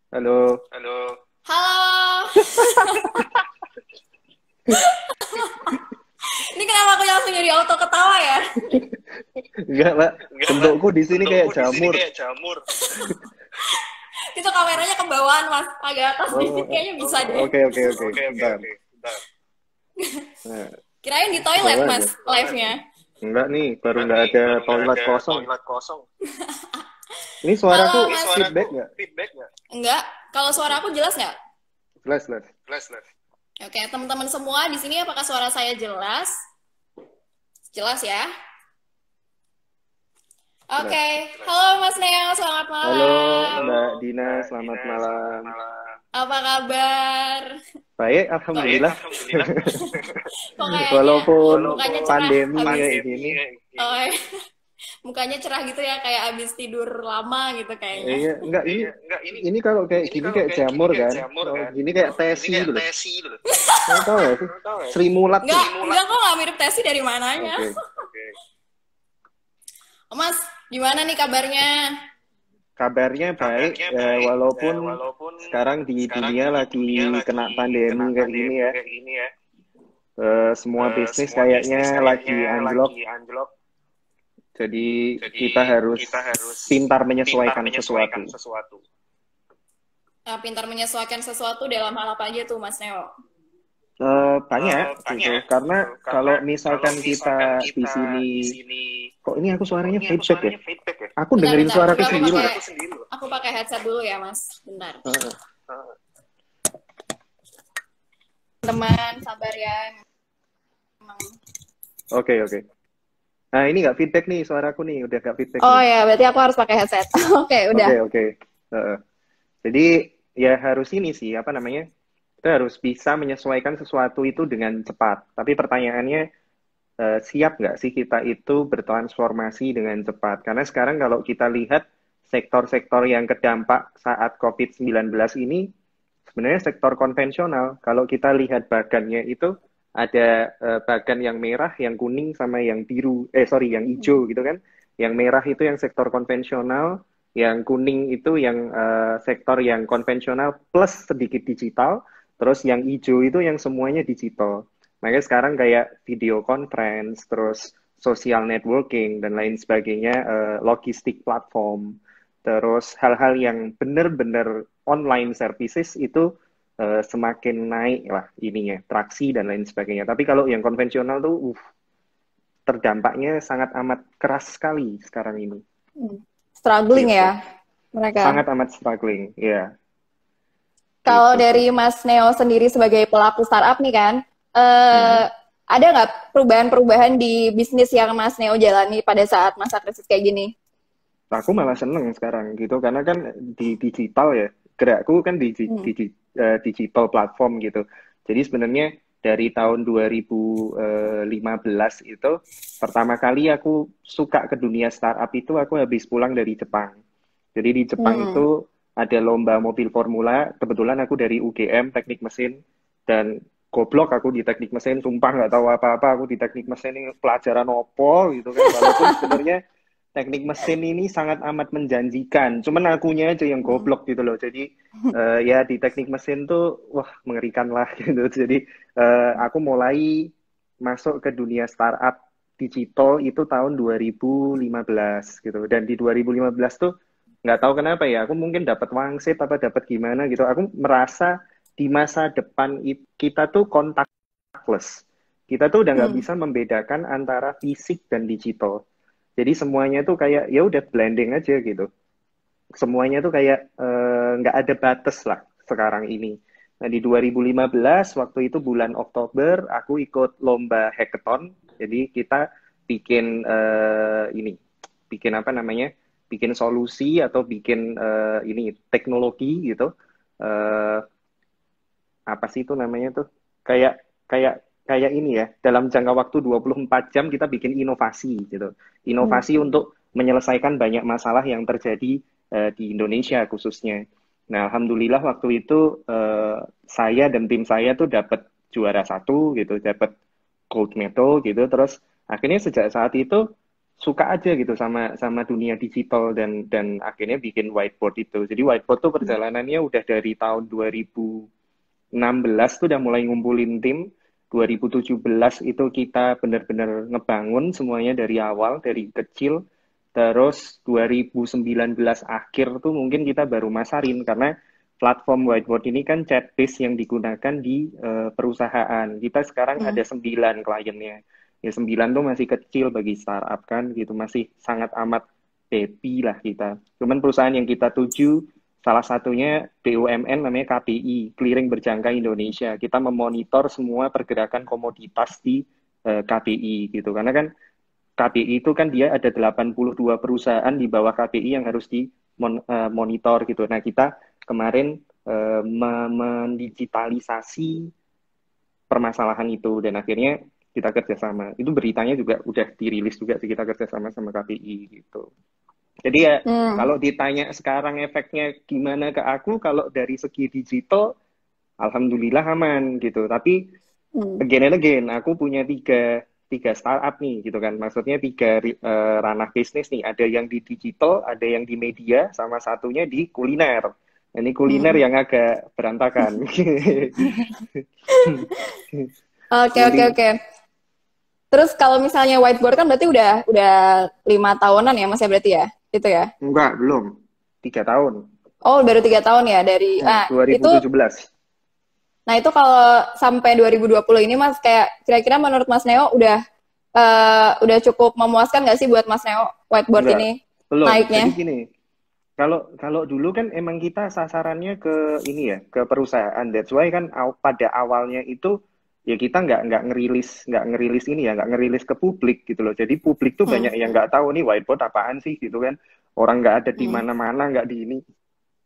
Halo. Halo, ini kenapa aku langsung jadi auto ketawa ya? Enggak, Pak. Bentukku di sini kayak jamur. Itu kameranya ke bawahan mas, agak atas Oh, dikit kayaknya bisa deh. oke, oke, oke. Bentar. Nah, Kirain di toilet bawa mas, aja. live-nya. Enggak nih, baru nggak ada toilet kosong. Ini suaraku Halo mas. feedback nggak? Enggak, kalau suara aku jelas nggak? Jelas, jelas. Oke, teman-teman semua di sini apakah suara saya jelas? Jelas ya? Jelas. Oke, halo mas Neo, selamat Halo, malam. Mbak Dina. Selamat malam. Apa kabar? Baik, Kok, Alhamdulillah. kok kayaknya Walaupun mukanya cerah pandemi habis kayak gini. oh, mukanya cerah gitu ya kayak habis tidur lama gitu kayaknya. Iya, enggak ini kalau kayak gini kayak jamur kan. Kalau gini kayak tesi gitu loh. Kamu tahu gak sih? Sri Mulat tuh. Enggak kok nggak mirip Tesi dari mananya. Oke. Oh, Mas, gimana nih kabarnya? Kabarnya baik, walaupun sekarang di dunia lagi kena pandemi kayak gini ya. Semua bisnis kayaknya lagi anjlok. Jadi kita harus pintar menyesuaikan sesuatu. Pintar menyesuaikan sesuatu dalam hal apa aja tuh Mas Neo? Banyak gitu. Karena kalau misalkan kita di sini, kok ini aku suaranya feedback ya? Aku Bentar, dengerin bentar. suaraku Coba sendiri loh. aku pakai headset dulu ya Mas. Bentar. Heeh. Teman, sabar ya. Emang. Oke, oke. Nah, ini nggak feedback nih suaraku nih, udah nggak feedback Oh nih. ya, berarti aku harus pakai headset. Oke, udah. Oke, oke. Heeh. Jadi ya harus ini sih, apa namanya? Kita harus bisa menyesuaikan sesuatu itu dengan cepat. Tapi pertanyaannya, siap nggak sih kita itu bertransformasi dengan cepat? Karena sekarang kalau kita lihat sektor-sektor yang terdampak saat COVID-19 ini, sebenarnya sektor konvensional. Kalau kita lihat bagannya itu ada bagan yang merah, yang kuning, sama yang biru. Sorry, yang hijau gitu kan. Yang merah itu yang sektor konvensional, yang kuning itu yang sektor yang konvensional plus sedikit digital, terus yang hijau itu yang semuanya digital. Makanya sekarang kayak video conference, terus social networking, dan lain sebagainya, logistik platform, terus hal-hal yang benar-benar online services itu semakin naik lah ininya, traksi dan lain sebagainya. Tapi kalau yang konvensional tuh, terdampaknya sangat amat keras sekali sekarang ini. Struggling Gitu. ya mereka. Sangat amat struggling, ya. Kalau Gitu sih. dari Mas Neo sendiri sebagai pelaku startup nih kan, Hmm. ada nggak perubahan-perubahan di bisnis yang Mas Neo jalani pada saat masa krisis kayak gini? Aku malah seneng sekarang gitu, karena kan di digital ya, gerakku kan Hmm. digital platform gitu. Jadi sebenarnya dari tahun 2015 itu, pertama kali aku suka ke dunia startup itu aku habis pulang dari Jepang. Jadi di Jepang Hmm. itu ada lomba mobil formula, kebetulan aku dari UGM, teknik mesin, dan goblok aku di teknik mesin, sumpah nggak tahu apa-apa aku di teknik mesin ini pelajaran opo gitu kan, walaupun sebenarnya teknik mesin ini sangat amat menjanjikan. Cuman akunya aja yang Hmm. goblok gitu loh. Jadi ya di teknik mesin tuh wah mengerikan lah gitu. Jadi aku mulai masuk ke dunia startup digital itu tahun 2015 gitu. Dan di 2015 tuh nggak tahu kenapa ya, aku mungkin dapat wangsit apa dapat gimana gitu. Aku merasa di masa depan kita tuh contactless. Kita tuh udah nggak Hmm. bisa membedakan antara fisik dan digital. Jadi semuanya tuh kayak ya udah blending aja gitu. Semuanya tuh kayak nggak ada batas lah sekarang ini. Nah di 2015 waktu itu bulan Oktober aku ikut lomba hackathon. Jadi kita bikin ini, bikin apa namanya, bikin solusi atau bikin ini teknologi gitu. Eh, Apa sih itu namanya tuh? Kayak kayak kayak ini ya, dalam jangka waktu 24 jam kita bikin inovasi gitu. Hmm. Inovasi untuk menyelesaikan banyak masalah yang terjadi di Indonesia khususnya. Nah, alhamdulillah waktu itu saya dan tim saya tuh dapat juara satu gitu, dapat gold medal gitu. Terus akhirnya sejak saat itu suka aja gitu sama sama dunia digital dan akhirnya bikin whiteboard itu. Jadi whiteboard tuh perjalanannya udah dari tahun 2016 tuh udah mulai ngumpulin tim. 2017 itu kita benar-benar ngebangun semuanya dari awal, dari kecil. Terus 2019 akhir tuh mungkin kita baru masarin karena platform whiteboard ini kan chat based yang digunakan di perusahaan. Kita sekarang ada 9 kliennya. Ya 9 tuh masih kecil bagi startup kan gitu, masih sangat amat baby lah kita. Cuman perusahaan yang kita tuju salah satunya BUMN namanya KBI, Clearing Berjangka Indonesia. Kita memonitor semua pergerakan komoditas di KBI gitu. Karena kan KBI itu kan dia ada 82 perusahaan di bawah KBI yang harus dimonitor gitu. Nah, kita kemarin mendigitalisasi permasalahan itu dan akhirnya kita kerjasama. Itu beritanya juga udah dirilis juga sih, kita kerjasama sama KBI gitu. Jadi ya kalau ditanya sekarang efeknya gimana ke aku, kalau dari segi digital, alhamdulillah aman gitu. Tapi again and again, aku punya tiga startup nih gitu kan. Maksudnya tiga ranah bisnis nih. Ada yang di digital, ada yang di media, sama satunya di kuliner. Ini kuliner yang agak berantakan. Oke. Terus kalau misalnya whiteboard kan berarti udah 5 tahunan ya Mas ya berarti ya? Itu ya? Enggak, belum. 3 tahun. Oh, baru 3 tahun ya dari. Nah, 2017. Nah, itu kalau sampai 2020 ini Mas, kayak kira-kira menurut Mas Neo udah cukup memuaskan nggak sih buat Mas Neo whiteboard Enggak, ini belum. naiknya? Jadi gini, kalau dulu kan emang kita sasarannya ke ini ya, ke perusahaan. That's why kan pada awalnya itu ya kita nggak ngerilis ini ya, nggak ngerilis ke publik gitu loh. Jadi publik tuh banyak yang nggak tahu nih whiteboard apaan sih gitu kan. Orang nggak ada di mana-mana, nggak di ini.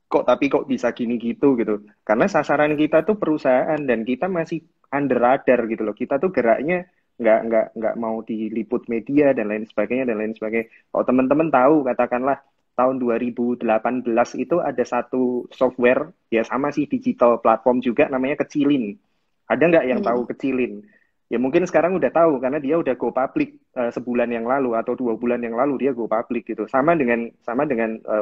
Tapi kok bisa gini gitu gitu. Karena sasaran kita tuh perusahaan dan kita masih under radar gitu loh. Kita tuh geraknya nggak mau diliput media dan lain sebagainya dan lain sebagainya. Kalau teman-teman tahu katakanlah tahun 2018 itu ada satu software ya sama sih digital platform juga namanya Kecilin. Ada nggak yang tahu Kecilin? Ya mungkin sekarang udah tahu karena dia udah go public sebulan yang lalu atau 2 bulan yang lalu dia go public gitu. Sama dengan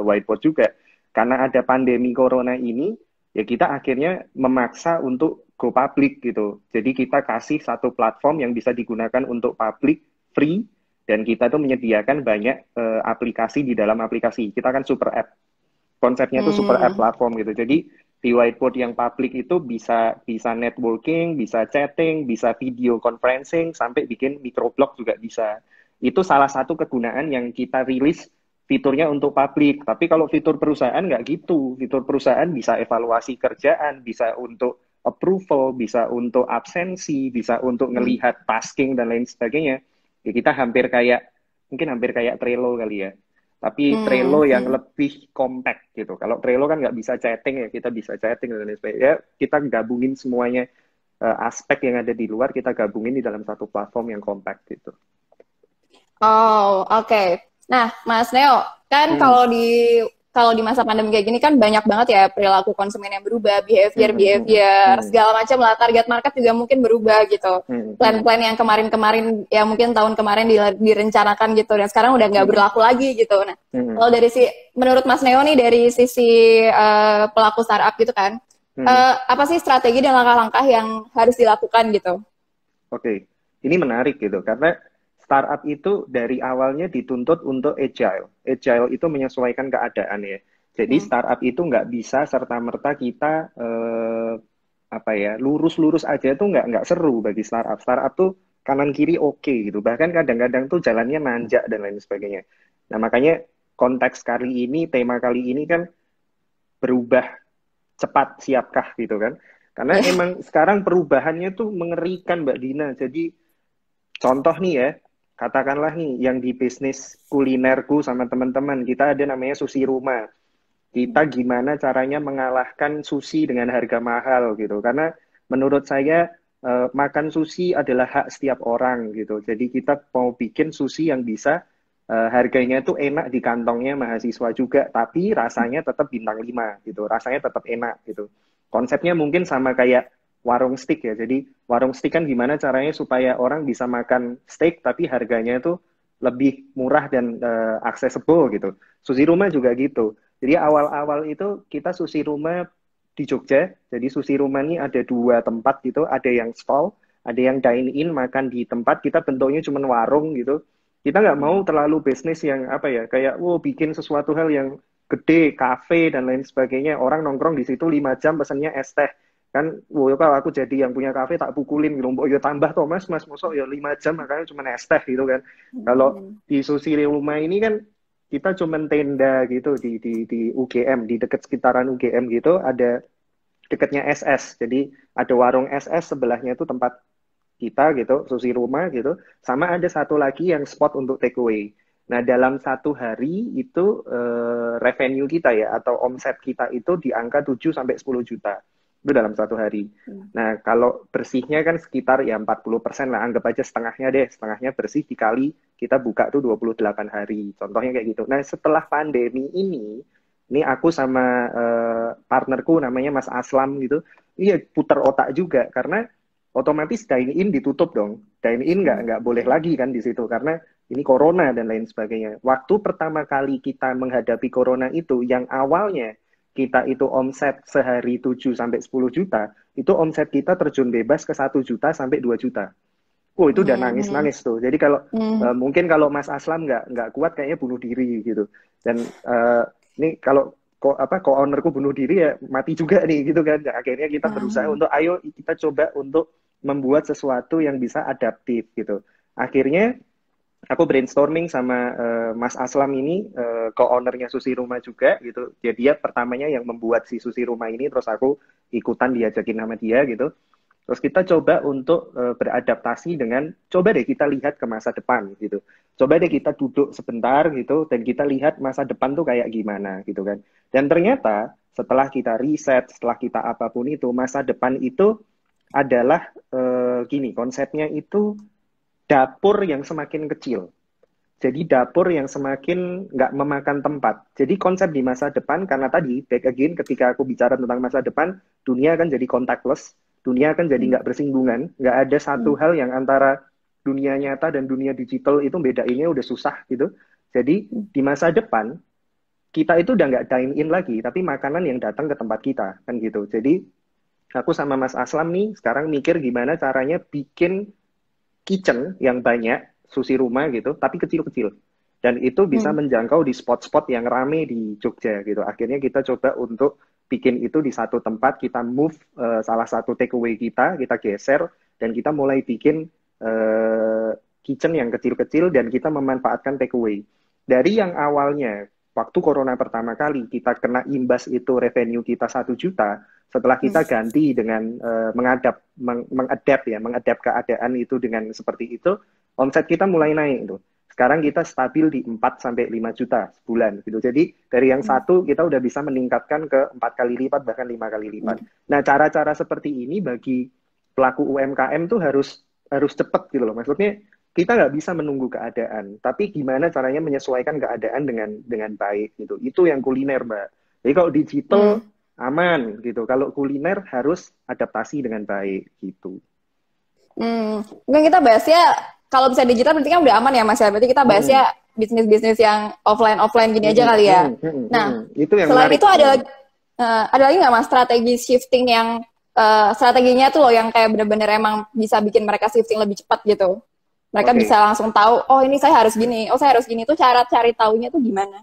whiteboard juga. Karena ada pandemi corona ini, ya kita akhirnya memaksa untuk go public gitu. Jadi kita kasih satu platform yang bisa digunakan untuk public, free, dan kita tuh menyediakan banyak aplikasi di dalam aplikasi. Kita kan super app. Konsepnya tuh super app platform gitu. Jadi di whiteboard yang public itu bisa networking, bisa chatting, bisa video conferencing, sampai bikin microblog juga bisa. Itu salah satu kegunaan yang kita rilis fiturnya untuk publik. Tapi kalau fitur perusahaan nggak gitu. Fitur perusahaan bisa evaluasi kerjaan, bisa untuk approval, bisa untuk absensi, bisa untuk ngelihat tasking dan lain sebagainya. Ya kita mungkin hampir kayak Trello kali ya. Tapi Trello yang lebih compact gitu. Kalau Trello kan nggak bisa chatting ya, kita bisa chatting dan lain sebagainya. Ya, kita gabungin semuanya aspek yang ada di luar, kita gabungin di dalam satu platform yang compact gitu. Oh, oke. Nah, Mas Neo, kan kalau di masa pandemi kayak gini kan banyak banget ya perilaku konsumen yang berubah, behavior segala macam lah, target market juga mungkin berubah gitu. Plan-plan yang kemarin-kemarin ya mungkin tahun kemarin direncanakan gitu dan sekarang udah nggak berlaku lagi gitu. Nah, kalau menurut Mas Neo nih dari sisi pelaku startup gitu kan, apa sih strategi dan langkah-langkah yang harus dilakukan gitu? Oke, ini menarik gitu karena startup itu dari awalnya dituntut untuk agile. Agile itu menyesuaikan keadaan ya. Jadi startup itu nggak bisa serta-merta kita lurus-lurus aja tuh nggak seru bagi startup. Startup tuh kanan kiri oke gitu. Bahkan kadang-kadang tuh jalannya nanjak dan lain sebagainya. Nah makanya konteks kali ini, tema kali ini kan berubah cepat, siapkah gitu kan. Karena emang sekarang perubahannya tuh mengerikan Mbak Dina. Jadi contoh nih ya, katakanlah nih yang di bisnis kulinerku sama teman-teman, kita ada namanya Sushi Rumah. Kita gimana caranya mengalahkan sushi dengan harga mahal gitu. Karena menurut saya makan sushi adalah hak setiap orang gitu. Jadi kita mau bikin sushi yang bisa harganya tuh enak di kantongnya mahasiswa juga, tapi rasanya tetap bintang 5 gitu. Rasanya tetap enak gitu. Konsepnya mungkin sama kayak warung steak ya. Jadi warung steak kan gimana caranya supaya orang bisa makan steak tapi harganya itu lebih murah dan accessible gitu. Sushi Rumah juga gitu. Jadi awal-awal itu kita sushi rumah di Jogja. Jadi sushi rumah ini ada 2 tempat gitu, ada yang stall, ada yang dine in makan di tempat. Kita bentuknya cuma warung gitu. Kita nggak mau terlalu bisnis yang apa ya, kayak wow bikin sesuatu hal yang gede, kafe dan lain sebagainya. Orang nongkrong di situ 5 jam pesannya es teh. Kan, wow kalau aku jadi yang punya kafe tak pukulin gitu. Oh ya tambah Thomas, mas, masuk ya 5 jam makanya cuma es teh gitu kan. Kalau Hmm. di sushi rumah ini kan kita cuman tenda gitu di UGM, di dekat sekitaran UGM gitu, ada dekatnya SS. Jadi ada warung SS sebelahnya itu tempat kita gitu, sushi rumah gitu. Sama ada satu lagi yang spot untuk takeaway. Nah, dalam satu hari itu revenue kita ya atau omset kita itu di angka 7 sampai 10 juta. Itu dalam satu hari. Nah, kalau bersihnya kan sekitar ya 40% lah, anggap aja setengahnya deh, setengahnya bersih dikali kita buka tuh 28 hari. Contohnya kayak gitu. Nah, setelah pandemi ini aku sama partnerku namanya Mas Aslam gitu, iya putar otak juga karena otomatis dine in ditutup dong. Dine in nggak boleh Iya. lagi kan di situ karena ini corona dan lain sebagainya. Waktu pertama kali kita menghadapi corona itu yang awalnya kita itu omset sehari 7 sampai 10 juta, itu omset kita terjun bebas ke 1 juta sampai 2 juta. Oh, itu udah Hmm. nangis-nangis tuh. Jadi kalau Hmm. mungkin kalau Mas Aslam nggak kuat kayaknya bunuh diri gitu. Dan ini kalau co-ownerku bunuh diri ya mati juga nih gitu kan. Nah, akhirnya kita berusaha Hmm. untuk ayo kita coba untuk membuat sesuatu yang bisa adaptif gitu. Akhirnya aku brainstorming sama Mas Aslam ini, co-ownernya Susi Rumah juga gitu. Jadi dia pertamanya yang membuat si Susi Rumah ini, terus aku ikutan diajakin sama dia gitu. Terus kita coba untuk beradaptasi dengan, coba deh kita lihat ke masa depan gitu. Coba deh kita duduk sebentar gitu, dan kita lihat masa depan tuh kayak gimana gitu kan. Dan ternyata setelah kita riset, setelah kita apapun itu, masa depan itu adalah gini, konsepnya itu dapur yang semakin kecil. Jadi dapur yang semakin nggak memakan tempat. Jadi konsep di masa depan, karena tadi, back again, ketika aku bicara tentang masa depan, dunia akan jadi contactless, dunia akan jadi nggak bersinggungan, nggak ada satu hal yang antara dunia nyata dan dunia digital itu bedainnya udah susah gitu. Jadi di masa depan, kita itu udah nggak dine in lagi, tapi makanan yang datang ke tempat kita, kan gitu. Jadi aku sama Mas Aslam nih sekarang mikir gimana caranya bikin kitchen yang banyak, sushi rumah gitu, tapi kecil-kecil. Dan itu bisa Hmm. menjangkau di spot-spot yang rame di Jogja gitu. Akhirnya kita coba untuk bikin itu di satu tempat, kita move salah satu takeaway kita geser, dan kita mulai bikin kitchen yang kecil-kecil, dan kita memanfaatkan takeaway. Dari yang awalnya, waktu corona pertama kali, kita kena imbas itu revenue kita 1 juta, setelah kita ganti dengan mengadapt keadaan itu dengan seperti itu, omset kita mulai naik itu. Sekarang kita stabil di 4 sampai 5 juta sebulan gitu. Jadi dari yang satu kita udah bisa meningkatkan ke 4 kali lipat bahkan 5 kali lipat. Nah, cara-cara seperti ini bagi pelaku UMKM tuh harus cepat gitu loh. Maksudnya kita nggak bisa menunggu keadaan, tapi gimana caranya menyesuaikan keadaan dengan baik gitu. Itu yang kuliner, Mbak. Jadi kalau digital Hmm. aman gitu. Kalau kuliner harus adaptasi dengan baik gitu. Mungkin kita bahasnya kalau bisa digital berarti kan udah aman ya Mas ya. Berarti kita bahasnya Mm-mm. bisnis-bisnis yang offline gini aja Mm-mm. kali ya. Mm-mm. Mm-mm. Nah, Mm-mm. Itu yang selain menarik. itu ada lagi nggak Mas strategi shifting yang strateginya tuh loh yang kayak bener-bener emang bisa bikin mereka shifting lebih cepat gitu. Mereka bisa Oke. langsung tahu, oh ini saya harus gini, oh saya harus gini tuh cara cari taunya tuh gimana?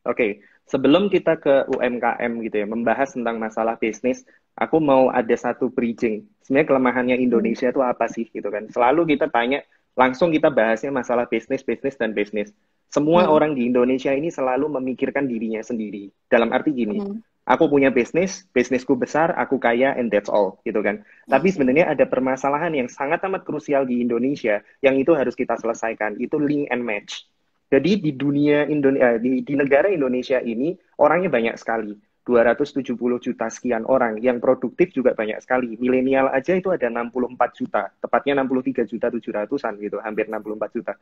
Oke, sebelum kita ke UMKM gitu ya, membahas tentang masalah bisnis, aku mau ada satu bridging. Sebenarnya kelemahannya Hmm. Indonesia itu apa sih gitu kan? Selalu kita tanya, langsung kita bahasnya masalah bisnis, bisnis, dan bisnis. Semua Hmm. orang di Indonesia ini selalu memikirkan dirinya sendiri. Dalam arti gini, Hmm. aku punya bisnis, bisnisku besar, aku kaya, and that's all gitu kan. Tapi Hmm. sebenarnya ada permasalahan yang sangat amat krusial di Indonesia, yang itu harus kita selesaikan, itu link and match. Jadi di dunia Indonesia, di negara Indonesia ini orangnya banyak sekali. 270 juta sekian orang, yang produktif juga banyak sekali. Milenial aja itu ada 64 juta, tepatnya 63 juta 700-an gitu, hampir 64 juta.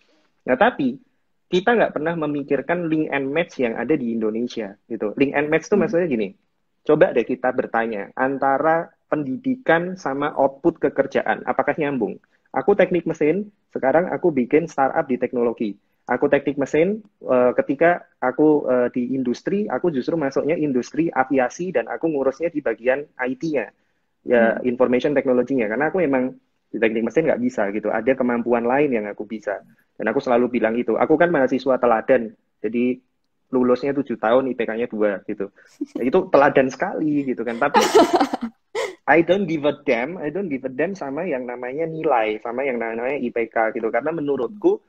Nah, tapi kita nggak pernah memikirkan link and match yang ada di Indonesia gitu. Link and match itu Hmm. maksudnya gini, coba deh kita bertanya antara pendidikan sama output kekerjaan, apakah nyambung? Aku teknik mesin, sekarang aku bikin startup di teknologi. Aku teknik mesin, ketika aku di industri, aku justru masuknya industri aviasi dan aku ngurusnya di bagian IT-nya, ya Hmm. information technology-nya, karena aku emang di teknik mesin nggak bisa gitu, ada kemampuan lain yang aku bisa. Dan aku selalu bilang itu, aku kan mahasiswa teladan, jadi lulusnya 7 tahun, IPK-nya 2 gitu. Ya, itu teladan sekali gitu kan, tapi I don't give a damn sama yang namanya nilai, sama yang namanya IPK gitu. Karena menurutku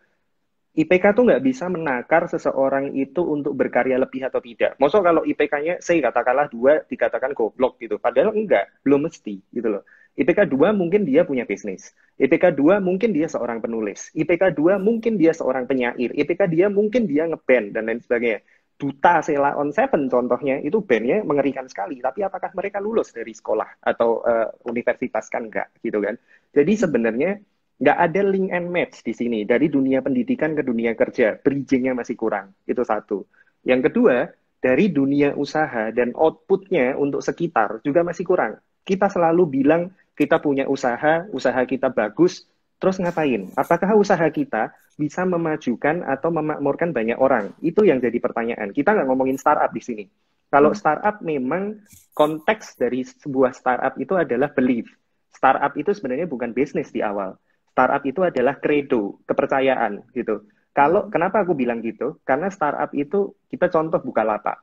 IPK tuh nggak bisa menakar seseorang itu untuk berkarya lebih atau tidak. Maksud kalau IPK-nya, saya katakanlah 2 dikatakan goblok gitu. Padahal enggak, belum mesti gitu loh. IPK 2 mungkin dia punya bisnis. IPK 2 mungkin dia seorang penulis. IPK 2 mungkin dia seorang penyair. IPK dia mungkin dia ngeband dan lain sebagainya. Duta Sela on Seven contohnya, itu bandnya mengerikan sekali. Tapi apakah mereka lulus dari sekolah atau universitas? Kan enggak gitu kan. Jadi sebenarnya nggak ada link and match di sini dari dunia pendidikan ke dunia kerja, bridgingnya masih kurang, itu satu. Yang kedua, dari dunia usaha dan outputnya untuk sekitar juga masih kurang. Kita selalu bilang kita punya usaha, usaha kita bagus, terus ngapain? Apakah usaha kita bisa memajukan atau memakmurkan banyak orang? Itu yang jadi pertanyaan. Kita nggak ngomongin startup di sini. Kalau Hmm. startup memang konteks dari sebuah startup itu adalah belief. Startup itu sebenarnya bukan bisnis di awal. Startup itu adalah credo, kepercayaan gitu. Kalau Hmm. kenapa aku bilang gitu? Karena startup itu kita contoh Bukalapak.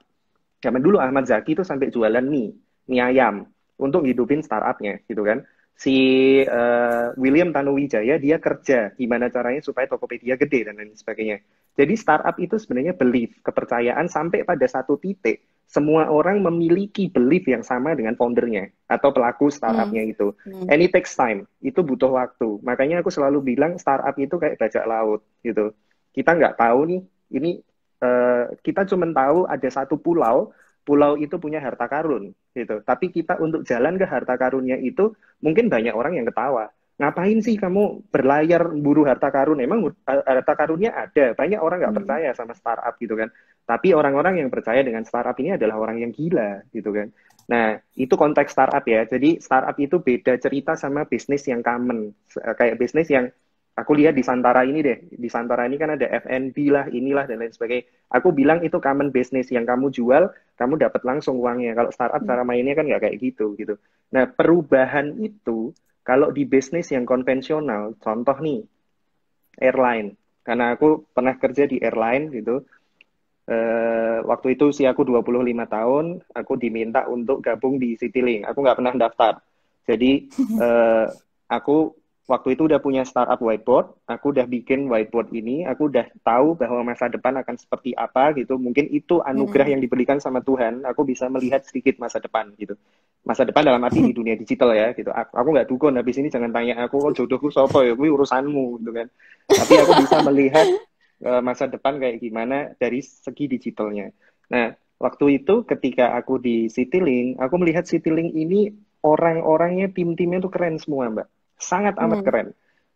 Zaman dulu Ahmad Zaki itu sampai jualan mie ayam untuk hidupin startupnya gitu kan. Si William Tanuwijaya dia kerja gimana caranya supaya Tokopedia gede dan lain sebagainya. Jadi startup itu sebenarnya belief, kepercayaan sampai pada satu titik semua orang memiliki belief yang sama dengan foundernya atau pelaku Hmm. startupnya itu. Hmm. And it takes time, itu butuh waktu. Makanya aku selalu bilang startup itu kayak bajak laut gitu. Kita nggak tahu nih, ini kita cuma tahu ada satu pulau, pulau itu punya harta karun gitu. Tapi kita untuk jalan ke harta karunnya itu mungkin banyak orang yang ketawa. Ngapain sih kamu berlayar buru harta karun? Emang harta karunnya ada. Banyak orang nggak Hmm. percaya sama startup gitu kan. Tapi orang-orang yang percaya dengan startup ini adalah orang yang gila gitu kan. Nah, itu konteks startup ya. Jadi startup itu beda cerita sama bisnis yang common. Kayak bisnis yang aku lihat di Santara ini deh. Di Santara ini kan ada F&B lah, inilah dan lain sebagainya. Aku bilang itu common business yang kamu jual, kamu dapat langsung uangnya. Kalau startup Hmm. cara mainnya kan nggak kayak gitu gitu. Nah, perubahan itu kalau di bisnis yang konvensional, contoh nih airline. Karena aku pernah kerja di airline gitu. Waktu itu usia aku 25 tahun, aku diminta untuk gabung di Citylink. Aku nggak pernah daftar. Jadi aku waktu itu udah punya startup whiteboard, aku udah bikin whiteboard ini, aku udah tahu bahwa masa depan akan seperti apa gitu. Mungkin itu anugerah Hmm. yang diberikan sama Tuhan, aku bisa melihat sedikit masa depan gitu. Masa depan dalam arti di dunia digital ya gitu. Aku nggak dukun, habis ini jangan tanya aku, oh jodohku sopo ya, gue urusanmu gitu kan. Tapi aku bisa melihat masa depan kayak gimana dari segi digitalnya. Nah, waktu itu ketika aku di Citylink, aku melihat Citylink ini orang-orangnya, tim-timnya tuh keren semua, Mbak. Sangat amat Hmm. keren.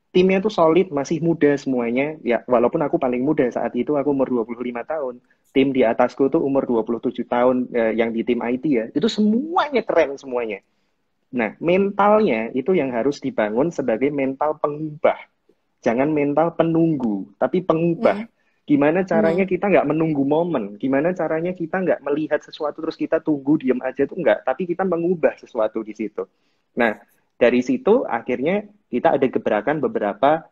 Timnya tuh solid, masih muda semuanya. Ya, walaupun aku paling muda saat itu, aku umur 25 tahun. Tim di atasku tuh umur 27 tahun yang di tim IT ya. Itu semuanya keren semuanya. Nah, mentalnya itu yang harus dibangun sebagai mental pengubah. Jangan mental penunggu, tapi pengubah. Hmm. Gimana caranya Hmm. kita nggak menunggu momen? Gimana caranya kita nggak melihat sesuatu terus kita tunggu diam aja tuh nggak, tapi kita mengubah sesuatu di situ. Nah, dari situ akhirnya kita ada gebrakan beberapa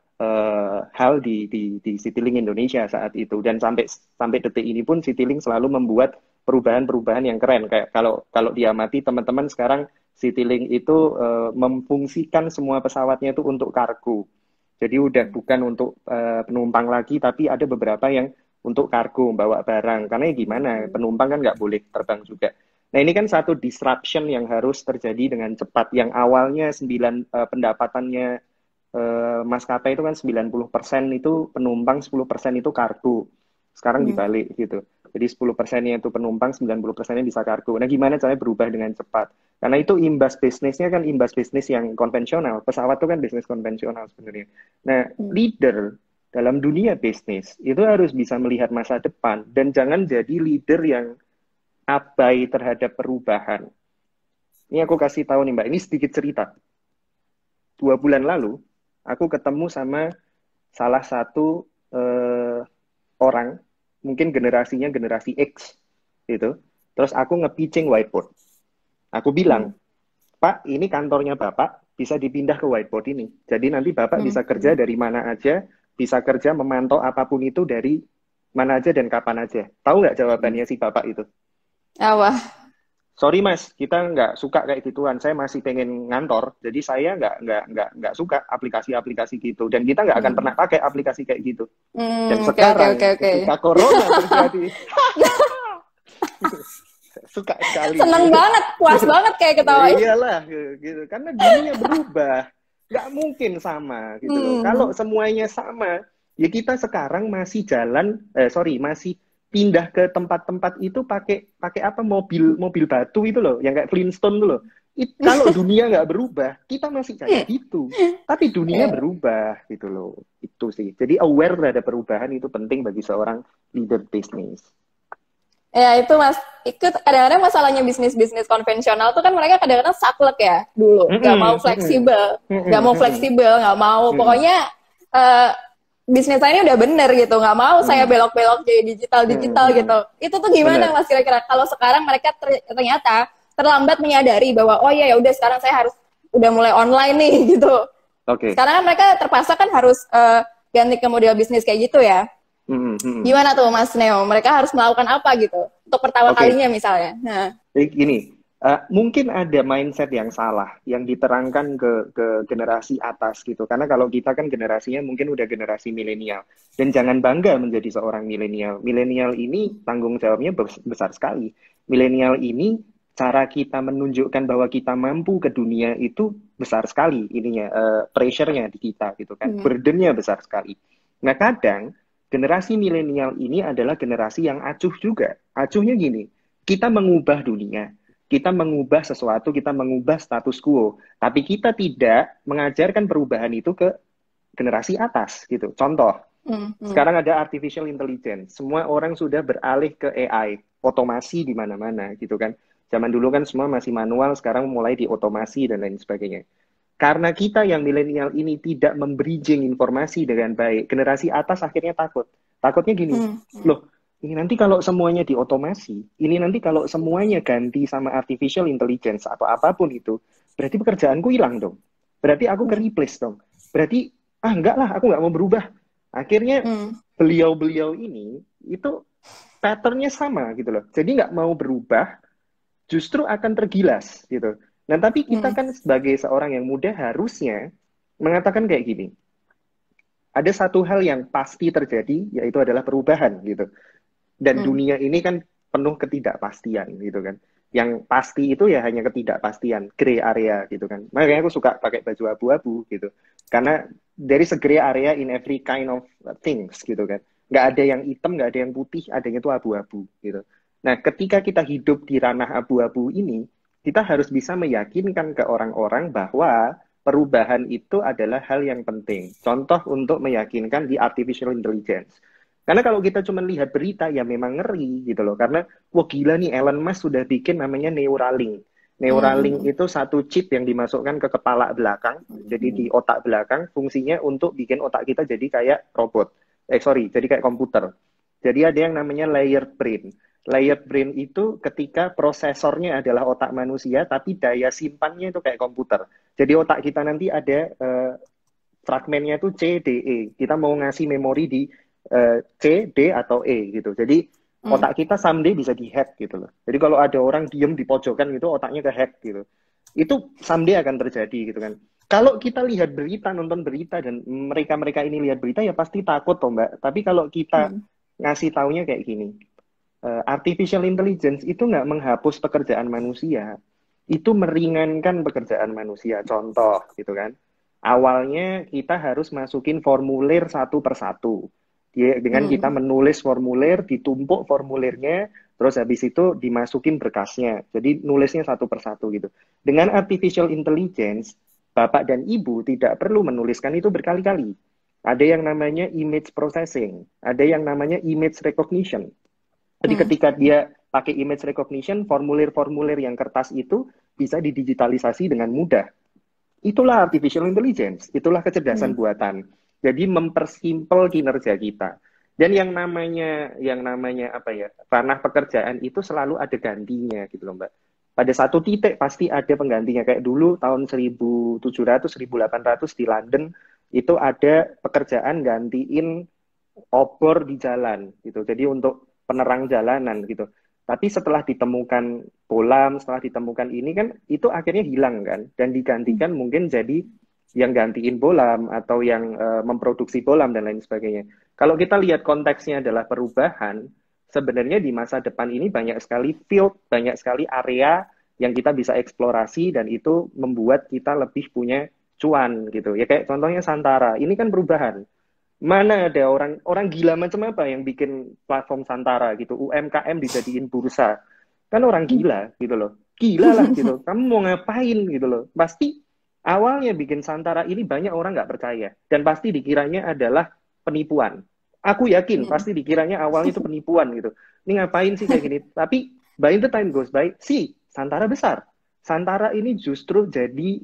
hal di Citylink Indonesia saat itu dan sampai sampai detik ini pun Citylink selalu membuat perubahan-perubahan yang keren. Kayak kalau kalau diamati teman-teman sekarang Citylink itu memfungsikan semua pesawatnya itu untuk kargo. Jadi udah bukan untuk penumpang lagi, tapi ada beberapa yang untuk kargo, bawa barang. Karena ya gimana, Hmm. penumpang kan nggak boleh terbang juga. Nah ini kan satu disruption yang harus terjadi dengan cepat. Yang awalnya pendapatannya maskapai itu kan 90% itu penumpang, 10% itu kargo. Sekarang Hmm. dibalik gitu. Jadi 10%-nya itu penumpang, 90%-nya bisa kargo. Nah gimana caranya berubah dengan cepat? Karena itu imbas bisnisnya kan imbas bisnis yang konvensional. Pesawat itu kan bisnis konvensional sebenarnya. Nah, Hmm. leader dalam dunia bisnis itu harus bisa melihat masa depan dan jangan jadi leader yang abai terhadap perubahan. Ini aku kasih tahu nih Mbak, ini sedikit cerita. 2 bulan lalu, aku ketemu sama salah satu eh, orang, mungkin generasinya generasi X, gitu. Terus aku nge-pitching whiteboard. Aku bilang, Pak, ini kantornya Bapak, bisa dipindah ke whiteboard ini. Jadi nanti Bapak bisa kerja dari mana aja, bisa kerja memantau apapun itu dari mana aja dan kapan aja. Tahu nggak jawabannya si Bapak itu? Apa? Sorry Mas, kita nggak suka kayak gituan. Saya masih pengen ngantor, jadi saya nggak suka aplikasi-aplikasi gitu. Dan kita nggak akan pernah pakai aplikasi kayak gitu. Dan sekarang, ketika Corona terjadi, suka sekali. Seneng banget, puas banget kayak ketawa. Iyalah, gitu. Karena dunia berubah, nggak mungkin sama gitu loh. Kalau semuanya sama, ya kita sekarang masih masih pindah ke tempat-tempat itu pakai apa mobil batu itu loh, yang kayak Flintstone tuh loh. Kalau dunia nggak berubah, kita masih kayak gitu. Tapi dunia berubah gitu loh. Itu sih. Jadi aware terhadap perubahan itu penting bagi seorang leader bisnis. Ya itu Mas, ikut kadang-kadang masalahnya bisnis-bisnis konvensional tuh kan mereka kadang-kadang saklek ya dulu, nggak mau fleksibel, nggak mau pokoknya bisnis saya ini udah bener gitu, nggak mau saya belok-belok jadi digital gitu. Itu tuh gimana Mas kira-kira? Kalau sekarang mereka ternyata terlambat menyadari bahwa oh ya udah sekarang saya harus udah mulai online nih gitu. Sekarang kan mereka terpaksa kan harus ganti ke model bisnis kayak gitu ya. Gimana tuh Mas Neo? Mereka harus melakukan apa gitu untuk pertama kalinya misalnya? Nah, gini, mungkin ada mindset yang salah yang diterangkan ke generasi atas gitu. Karena kalau kita kan generasinya mungkin udah generasi milenial. Dan jangan bangga menjadi seorang milenial. Milenial ini tanggung jawabnya besar sekali. Milenial ini cara kita menunjukkan bahwa kita mampu ke dunia itu besar sekali ininya, pressure-nya di kita gitu kan. Burden-nya besar sekali. Nah, kadang generasi milenial ini adalah generasi yang acuh juga. Acuhnya gini, kita mengubah dunia, kita mengubah sesuatu, kita mengubah status quo, tapi kita tidak mengajarkan perubahan itu ke generasi atas gitu. Contoh, sekarang ada artificial intelligence, semua orang sudah beralih ke AI, otomasi di mana-mana gitu kan. Zaman dulu kan semua masih manual, sekarang mulai diotomasi dan lain sebagainya. Karena kita yang milenial ini tidak membridging informasi dengan baik, generasi atas akhirnya takut. Takutnya gini, loh, ini nanti kalau semuanya diotomasi, ini nanti kalau semuanya ganti sama artificial intelligence atau apapun itu, berarti pekerjaanku hilang dong. Berarti aku ke-replace dong. Berarti, enggak lah, aku nggak mau berubah. Akhirnya beliau-beliau ini, itu pattern-nya sama gitu loh. Jadi nggak mau berubah, justru akan tergilas gitu. Nah, tapi kita kan sebagai seorang yang muda harusnya mengatakan kayak gini. Ada satu hal yang pasti terjadi, yaitu adalah perubahan gitu. Dan dunia ini kan penuh ketidakpastian gitu kan. Yang pasti itu ya hanya ketidakpastian, gray area gitu kan. Makanya aku suka pakai baju abu-abu gitu. Karena there is a gray area in every kind of things gitu kan. Nggak ada yang hitam, nggak ada yang putih, adanya itu abu-abu gitu. Nah, ketika kita hidup di ranah abu-abu ini, kita harus bisa meyakinkan ke orang-orang bahwa perubahan itu adalah hal yang penting. Contoh untuk meyakinkan di artificial intelligence. Karena kalau kita cuma lihat berita, ya memang ngeri gitu loh. Karena, wah gila nih Elon Musk sudah bikin namanya Neuralink. Neuralink itu satu chip yang dimasukkan ke kepala belakang, jadi di otak belakang, fungsinya untuk bikin otak kita jadi kayak robot. Jadi kayak komputer. Jadi ada yang namanya layered brain. Layered brain itu ketika prosesornya adalah otak manusia, tapi daya simpannya itu kayak komputer. Jadi otak kita nanti ada fragmennya itu C, D, E. Kita mau ngasih memori di C, D, atau E gitu. Jadi otak kita someday bisa di-hack gitu loh. Jadi kalau ada orang diem di pojokan gitu, otaknya ke-hack gitu. Itu someday akan terjadi gitu kan. Kalau kita lihat berita, nonton berita, dan mereka-mereka ini lihat berita, ya pasti takut toh Mbak. Tapi kalau kita ngasih taunya kayak gini, artificial intelligence itu nggak menghapus pekerjaan manusia, itu meringankan pekerjaan manusia. Contoh gitu kan, awalnya kita harus masukin formulir satu persatu. Dengan kita menulis formulir, ditumpuk formulirnya, terus habis itu dimasukin berkasnya. Jadi nulisnya satu persatu gitu. Dengan artificial intelligence, Bapak dan Ibu tidak perlu menuliskan itu berkali-kali. Ada yang namanya image processing, ada yang namanya image recognition. Jadi ketika dia pakai image recognition, formulir-formulir yang kertas itu bisa didigitalisasi dengan mudah. Itulah artificial intelligence, itulah kecerdasan buatan. Jadi mempersimpel kinerja kita. Dan yang namanya apa ya, ranah pekerjaan itu selalu ada gantinya gitu loh Mbak. Pada satu titik pasti ada penggantinya. Kayak dulu tahun 1700, 1800 di London itu ada pekerjaan gantiin obor di jalan gitu. Jadi untuk penerang jalanan gitu. Tapi setelah ditemukan bolam, setelah ditemukan ini kan itu akhirnya hilang kan dan digantikan mungkin jadi yang gantiin bolam atau yang memproduksi bolam dan lain sebagainya. Kalau kita lihat konteksnya adalah perubahan, sebenarnya di masa depan ini banyak sekali field, banyak sekali area yang kita bisa eksplorasi dan itu membuat kita lebih punya cuan gitu. Ya kayak contohnya Santara, ini kan perubahan. Mana ada orang orang gila macam apa yang bikin platform Santara gitu, UMKM dijadiin bursa. Kan orang gila gitu loh. Gila lah gitu. Kamu mau ngapain gitu loh. Pasti awalnya bikin Santara ini banyak orang nggak percaya. Dan pasti dikiranya adalah penipuan. Aku yakin Hmm. pasti dikiranya awalnya itu penipuan gitu. Ini ngapain sih kayak gini. Tapi by the time goes by, Santara besar. Santara ini justru jadi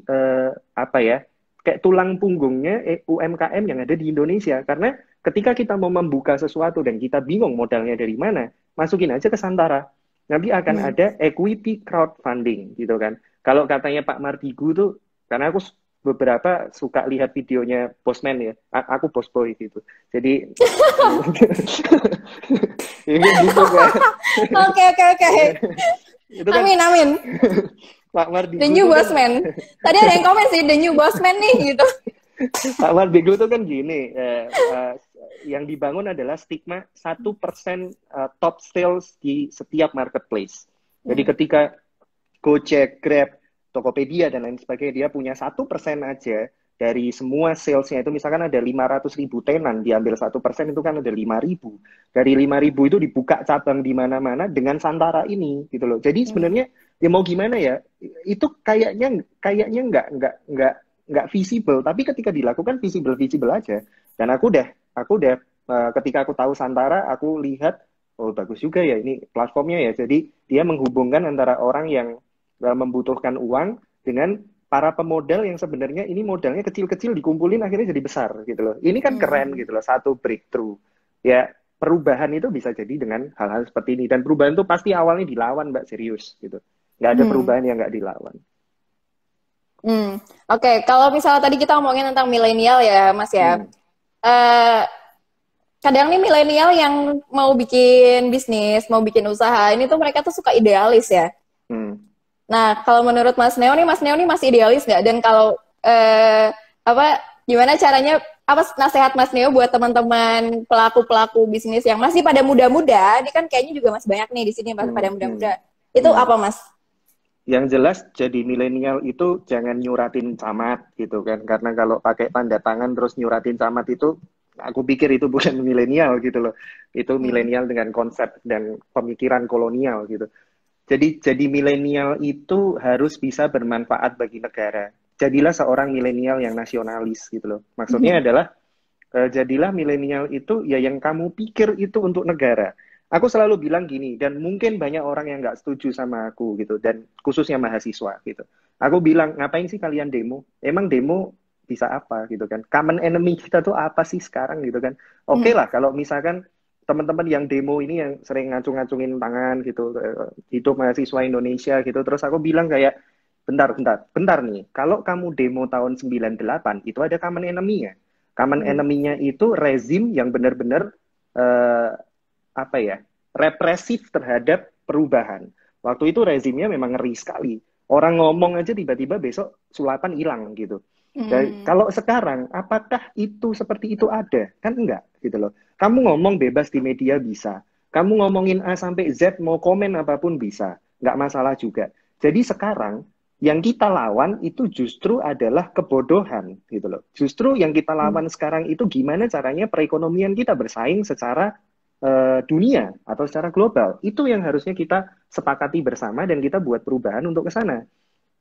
apa ya, kayak tulang punggungnya UMKM yang ada di Indonesia. Karena ketika kita mau membuka sesuatu dan kita bingung modalnya dari mana, masukin aja ke Santara. Nanti akan Hmm. ada equity crowdfunding gitu kan. Kalau katanya Pak Mardigu tuh, karena aku beberapa suka lihat videonya Bosman ya, aku bos boy gitu. Jadi ini gitu kan. Oke, oke, oke. Itu kan Amin, amin. Pak The Mardigu new tuh kan boss man. Tadi ada yang komen sih, the new boss man nih gitu. Pak Mardigu itu kan gini, yang dibangun adalah stigma 1% top sales di setiap marketplace. Jadi Hmm. ketika Gojek, Grab, Tokopedia, dan lain sebagainya, dia punya 1% aja dari semua salesnya itu, misalkan ada 500.000 tenan, diambil 1% itu kan ada 5.000. Dari 5.000 itu dibuka cabang di mana-mana dengan Santara ini, gitu loh. Jadi Hmm. sebenarnya ya mau gimana ya, itu kayaknya kayaknya nggak visible, tapi ketika dilakukan visible visible aja. Dan aku udah ketika aku tahu Santara, aku lihat oh bagus juga ya ini platformnya ya. Jadi dia menghubungkan antara orang yang membutuhkan uang dengan para pemodal yang sebenarnya ini modalnya kecil-kecil dikumpulin akhirnya jadi besar gitu loh. Ini kan keren Hmm. gitu loh, satu breakthrough. Ya perubahan itu bisa jadi dengan hal-hal seperti ini dan perubahan itu pasti awalnya dilawan Mbak, serius gitu. Nggak ada Hmm. perubahan yang nggak dilawan. Hmm. Oke, kalau misalnya tadi kita ngomongin tentang milenial ya, Mas ya. Hmm. Eh, kadang nih milenial yang mau bikin bisnis, mau bikin usaha, ini tuh mereka tuh suka idealis ya. Hmm. Nah, kalau menurut Mas Neo nih masih idealis nggak? Dan kalau apa, gimana caranya? Apa nasihat Mas Neo buat teman-teman pelaku-pelaku bisnis yang masih pada muda-muda? Ini kan kayaknya juga masih banyak nih di sini masih Hmm. pada Hmm. muda-muda. Itu Hmm. apa, Mas? Yang jelas jadi milenial itu jangan nyuratin camat gitu kan. Karena kalau pakai tanda tangan terus nyuratin camat itu aku pikir itu bukan milenial gitu loh. Itu Hmm. milenial dengan konsep dan pemikiran kolonial gitu. Jadi milenial itu harus bisa bermanfaat bagi negara. Jadilah seorang milenial yang nasionalis gitu loh. Maksudnya adalah jadilah milenial itu ya yang kamu pikir itu untuk negara. Aku selalu bilang gini, dan mungkin banyak orang yang nggak setuju sama aku gitu, dan khususnya mahasiswa gitu. Aku bilang, ngapain sih kalian demo? Emang demo bisa apa gitu kan? Common enemy kita tuh apa sih sekarang gitu kan? Oke Hmm. lah, kalau misalkan teman-teman yang demo ini yang sering ngacung-ngacungin tangan gitu, hidup mahasiswa Indonesia gitu, terus aku bilang kayak, bentar nih, kalau kamu demo tahun 98, itu ada common enemy ya? Common Hmm. enemy-nya itu rezim yang benar-benar eh, apa ya, represif terhadap perubahan. Waktu itu rezimnya memang ngeri sekali. Orang ngomong aja tiba-tiba besok sulapan hilang gitu. Dan Hmm. kalau sekarang, apakah itu seperti itu ada? Kan enggak gitu loh. Kamu ngomong bebas di media bisa. Kamu ngomongin A sampai Z mau komen apapun bisa. Nggak masalah juga. Jadi sekarang yang kita lawan itu justru adalah kebodohan gitu loh. Justru yang kita Hmm. lawan sekarang itu gimana caranya perekonomian kita bersaing secara dunia atau secara global. Itu yang harusnya kita sepakati bersama dan kita buat perubahan untuk ke sana.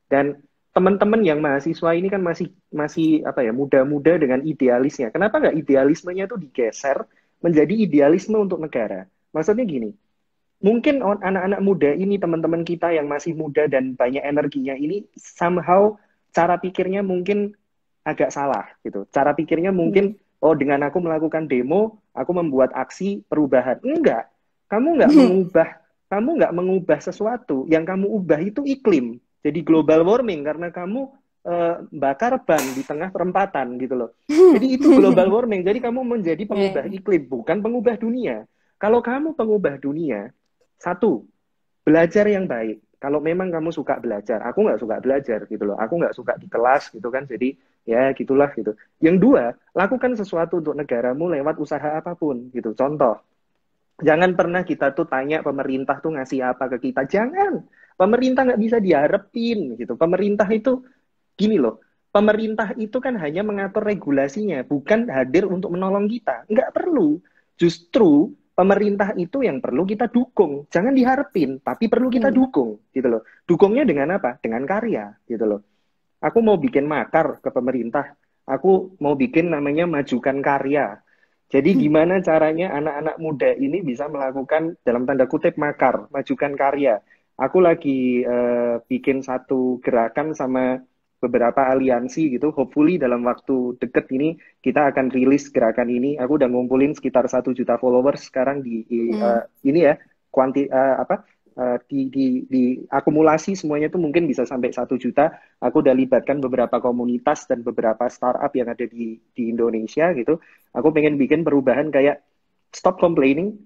Dan teman-teman yang mahasiswa ini kan masih masih apa ya, muda-muda dengan idealisnya. Kenapa nggak idealismenya itu digeser menjadi idealisme untuk negara? Maksudnya gini, mungkin anak-anak muda ini, teman-teman kita yang masih muda dan banyak energinya ini, somehow cara pikirnya mungkin agak salah gitu. Cara pikirnya Hmm. mungkin, oh dengan aku melakukan demo, aku membuat aksi perubahan. Enggak, kamu nggak mengubah sesuatu. Yang kamu ubah itu iklim. Jadi global warming karena kamu bakar ban di tengah perempatan gitu loh. Jadi itu global warming. Jadi kamu menjadi pengubah Iya. iklim, bukan pengubah dunia. Kalau kamu pengubah dunia, satu, belajar yang baik. Kalau memang kamu suka belajar, aku nggak suka belajar gitu loh. Aku nggak suka di kelas gitu kan. Jadi ya gitulah gitu. Yang dua, lakukan sesuatu untuk negaramu lewat usaha apapun gitu. Contoh, jangan pernah kita tuh tanya pemerintah tuh ngasih apa ke kita. Jangan. Pemerintah nggak bisa diharapin gitu. Pemerintah itu gini loh. Pemerintah itu kan hanya mengatur regulasinya, bukan hadir untuk menolong kita. Nggak perlu. Justru pemerintah itu yang perlu kita dukung. Jangan diharapin, tapi perlu kita Hmm. dukung gitu loh. Dukungnya dengan apa? Dengan karya gitu loh. Aku mau bikin makar ke pemerintah. Aku mau bikin namanya majukan karya. Jadi gimana caranya anak-anak muda ini bisa melakukan dalam tanda kutip makar, majukan karya. Aku lagi bikin satu gerakan sama beberapa aliansi gitu. Hopefully dalam waktu deket ini kita akan rilis gerakan ini. Aku udah ngumpulin sekitar 1 juta followers sekarang Hmm. ini ya apa di akumulasi semuanya itu mungkin bisa sampai 1 juta. Aku udah libatkan beberapa komunitas dan beberapa startup yang ada di Indonesia gitu. Aku pengen bikin perubahan kayak stop complaining,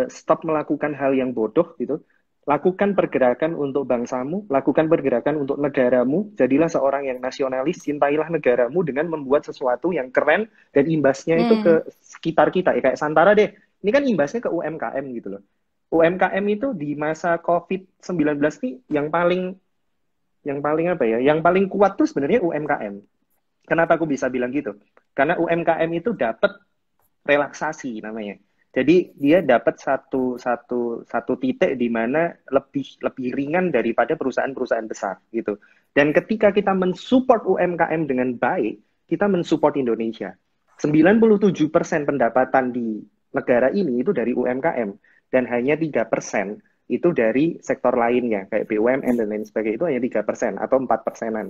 stop melakukan hal yang bodoh gitu. Lakukan pergerakan untuk bangsamu, lakukan pergerakan untuk negaramu, jadilah seorang yang nasionalis, cintailah negaramu dengan membuat sesuatu yang keren dan imbasnya itu Hmm. ke sekitar kita. Ya kayak Santara deh, ini kan imbasnya ke UMKM gitu loh. UMKM itu di masa COVID-19 nih yang paling apa ya? Yang paling kuat tuh sebenarnya UMKM. Kenapa aku bisa bilang gitu? Karena UMKM itu dapat relaksasi namanya. Jadi dia dapat satu satu satu titik di mana lebih lebih ringan daripada perusahaan-perusahaan besar gitu. Dan ketika kita mensupport UMKM dengan baik, kita mensupport Indonesia. 97% pendapatan di negara ini itu dari UMKM dan hanya 3% itu dari sektor lainnya kayak BUMN dan lain sebagainya, itu hanya 3% atau 4%-an.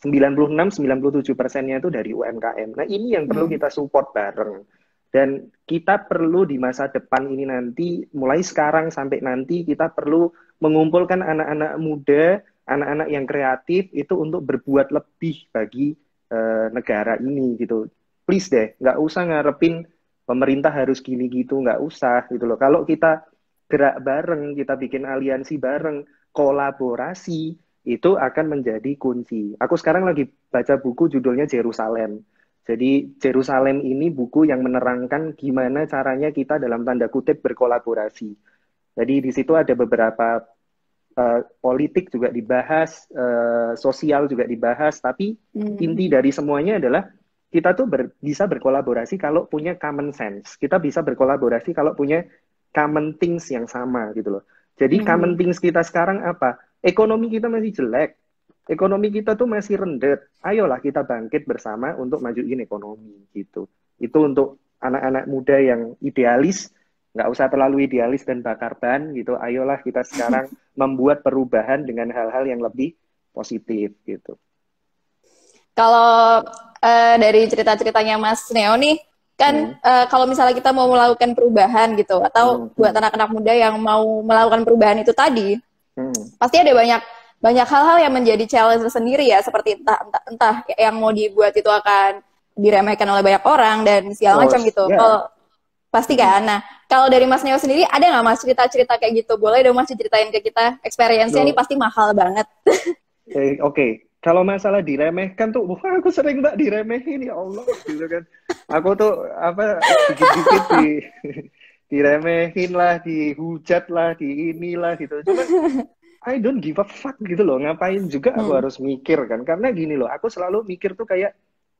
96-97%-nya itu dari UMKM. Nah, ini yang perlu Hmm. kita support bareng. Dan kita perlu di masa depan ini nanti, mulai sekarang sampai nanti, kita perlu mengumpulkan anak-anak muda, anak-anak yang kreatif, itu untuk berbuat lebih bagi negara ini gitu. Please deh, nggak usah ngarepin pemerintah harus gini gitu, nggak usah gitu loh. Kalau kita gerak bareng, kita bikin aliansi bareng, kolaborasi, itu akan menjadi kunci. Aku sekarang lagi baca buku judulnya Jerusalem. Jadi Jerusalem ini buku yang menerangkan gimana caranya kita dalam tanda kutip berkolaborasi. Jadi di situ ada beberapa politik juga dibahas, sosial juga dibahas, tapi Hmm. inti dari semuanya adalah kita tuh bisa berkolaborasi kalau punya common sense. Kita bisa berkolaborasi kalau punya common things yang sama gitu loh. Jadi common Hmm. things kita sekarang apa? Ekonomi kita masih jelek. Ekonomi kita tuh masih rendet. Ayolah kita bangkit bersama untuk majuin ekonomi gitu. Itu untuk anak-anak muda yang idealis, nggak usah terlalu idealis dan bakar ban gitu. Ayolah kita sekarang membuat perubahan dengan hal-hal yang lebih positif gitu. Kalau dari cerita-ceritanya Mas Neo nih, kan Hmm, kalau misalnya kita mau melakukan perubahan gitu, atau hmm, buat hmm, anak-anak muda yang mau melakukan perubahan itu tadi, hmm. pasti ada banyak banyak hal-hal yang menjadi challenge sendiri ya, seperti entah yang mau dibuat itu akan diremehkan oleh banyak orang dan segala Oh, macam gitu. ya. Kalau pasti Hmm. kan. Nah, kalau dari Mas Neo sendiri ada nggak Mas cerita-cerita kayak gitu? Boleh dong Mas ceritain ke kita. Experience-nya ini Loh, pasti mahal banget. oke. Kalau masalah diremehkan tuh, wah aku sering mbak diremehin ya Allah gitu kan. Aku tuh apa dikit-dikit diremehin lah, dihujat lah, di inilah gitu. Cuman I don't give a fuck gitu loh. Ngapain juga aku Hmm. harus mikir kan? Karena gini loh, aku selalu mikir tuh kayak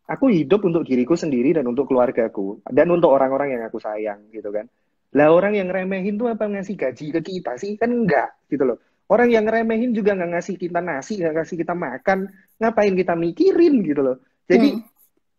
aku hidup untuk diriku sendiri dan untuk keluargaku dan untuk orang-orang yang aku sayang gitu kan. Lah orang yang remehin tuh apa ngasih gaji ke kita sih? Kan enggak gitu loh. Orang yang remehin juga nggak ngasih kita nasi, nggak ngasih kita makan. Ngapain kita mikirin gitu loh. Jadi Hmm.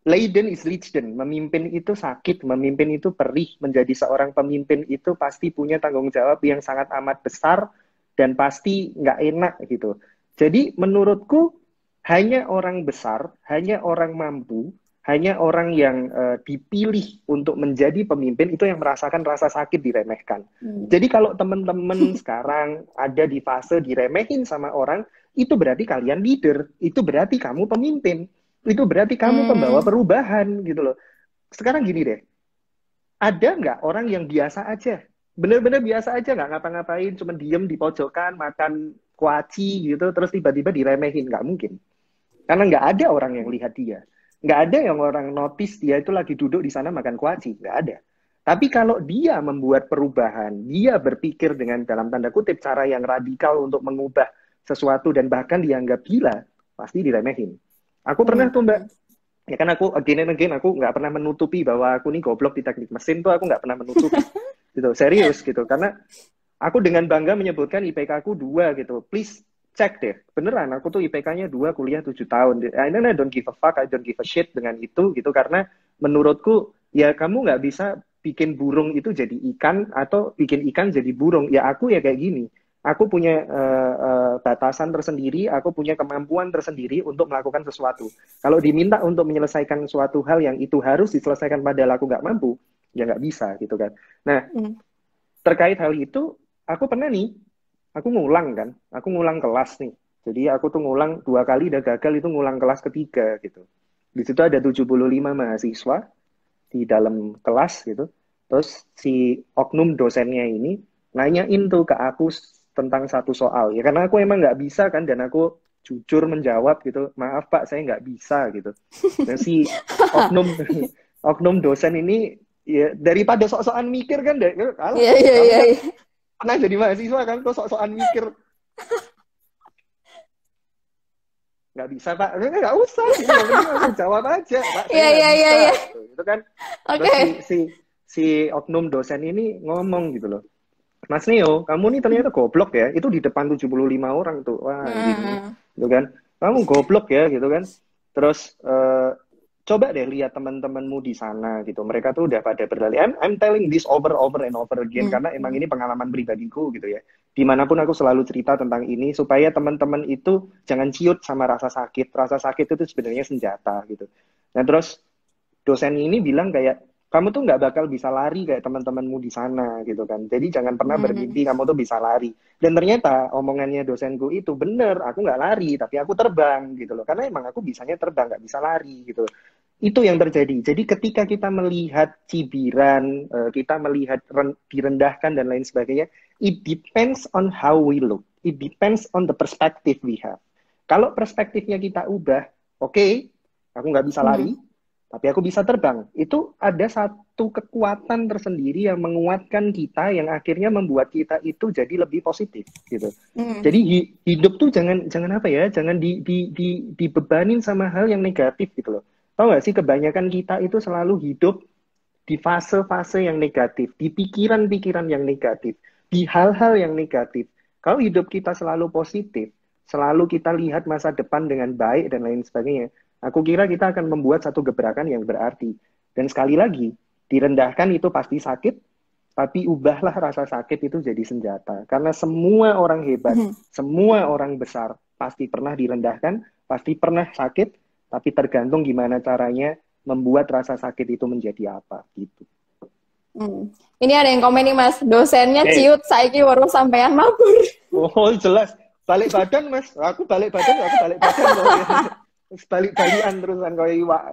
Leiden is Leiden. Memimpin itu sakit, memimpin itu perih. Menjadi seorang pemimpin itu pasti punya tanggung jawab yang sangat amat besar dan pasti nggak enak gitu. Jadi menurutku hanya orang besar, hanya orang mampu Hanya orang yang dipilih untuk menjadi pemimpin itu yang merasakan rasa sakit diremehkan. Jadi kalau teman-teman sekarang ada di fase diremehin sama orang, itu berarti kalian leader, itu berarti kamu pemimpin, itu berarti kamu pembawa perubahan gitu loh. Sekarang gini deh, ada nggak orang yang biasa aja, bener-bener biasa aja, nggak ngapa-ngapain, cuma diem di pojokan, makan kuaci gitu, terus tiba-tiba diremehin? Nggak mungkin. Karena nggak ada orang yang lihat dia. Nggak ada yang orang notice dia itu lagi duduk di sana makan kuaci. Nggak ada. Tapi kalau dia membuat perubahan, dia berpikir dengan dalam tanda kutip cara yang radikal untuk mengubah sesuatu dan bahkan dianggap gila, pasti diremehin. Aku pernah tuh Mbak, ya kan aku again and again, aku nggak pernah menutupi bahwa aku nih goblok di teknik mesin tuh, aku nggak pernah menutupi. Gitu, serius gitu. Karena aku dengan bangga menyebutkan IPK aku 2 gitu. Please cek deh, beneran aku tuh IPK-nya 2, kuliah 7 tahun. I don't give a fuck, I don't give a shit dengan itu gitu, karena menurutku ya kamu nggak bisa bikin burung itu jadi ikan atau bikin ikan jadi burung. Ya aku ya kayak gini, aku punya batasan tersendiri, aku punya kemampuan tersendiri untuk melakukan sesuatu. Kalau diminta untuk menyelesaikan suatu hal yang itu harus diselesaikan padahal aku nggak mampu, ya nggak bisa gitu kan. Nah, terkait hal itu, aku pernah nih, aku ngulang kan, aku ngulang kelas nih. Jadi aku tuh ngulang 2 kali udah gagal, itu ngulang kelas ketiga gitu. Di situ ada 75 mahasiswa di dalam kelas gitu. Terus si oknum dosennya ini nanyain tuh ke aku tentang satu soal. Ya karena aku emang nggak bisa kan, dan aku jujur menjawab gitu, maaf Pak, saya nggak bisa gitu. Nah si oknum oknum dosen ini ya daripada sok-sokan mikir kan, kamu kan pernah jadi mahasiswa kan, tuh sok-sokan mikir, nggak bisa Pak, nggak usah gitu, yang penting langsung jawab aja Pak, saya nggak bisa gitu kan. Terus si oknum dosen ini ngomong gitu loh, Mas Neo, kamu nih ternyata goblok ya, itu di depan 75 orang tuh, wah anjing gitu kan, kamu goblok ya gitu kan. Terus coba deh lihat teman-temanmu di sana gitu, mereka tuh udah pada berdalih. I'm telling this over and over again karena emang ini pengalaman pribadiku gitu ya. Dimanapun aku selalu cerita tentang ini supaya teman-teman itu jangan ciut sama rasa sakit. Rasa sakit itu sebenarnya senjata gitu. Nah terus dosen ini bilang kayak, kamu tuh nggak bakal bisa lari kayak teman-temanmu di sana gitu kan. Jadi jangan pernah bermimpi kamu tuh bisa lari. Dan ternyata omongannya dosenku itu bener, aku nggak lari tapi aku terbang gitu loh. Karena emang aku bisanya terbang, nggak bisa lari gitu. Itu yang terjadi. Jadi ketika kita melihat cibiran, kita melihat direndahkan dan lain sebagainya, it depends on how we look. It depends on the perspective we have. Kalau perspektifnya kita ubah, oke, aku nggak bisa lari, tapi aku bisa terbang. Itu ada satu kekuatan tersendiri yang menguatkan kita, yang akhirnya membuat kita itu jadi lebih positif gitu. Jadi hidup tuh jangan apa ya, jangan dibebanin sama hal yang negatif gitu loh. Tahu nggak sih, kebanyakan kita itu selalu hidup di fase-fase yang negatif, di pikiran-pikiran yang negatif, di hal-hal yang negatif. Kalau hidup kita selalu positif, selalu kita lihat masa depan dengan baik dan lain sebagainya, aku kira kita akan membuat satu gebrakan yang berarti. Dan sekali lagi, direndahkan itu pasti sakit, tapi ubahlah rasa sakit itu jadi senjata. Karena semua orang hebat, semua orang besar, pasti pernah direndahkan, pasti pernah sakit, tapi tergantung gimana caranya membuat rasa sakit itu menjadi apa gitu. Ini ada yang komen nih Mas, dosennya ciut saiki weruh sampean mabur. Oh jelas, balik badan Mas, aku balik badan. Balik-balikan terusan kayak iwak.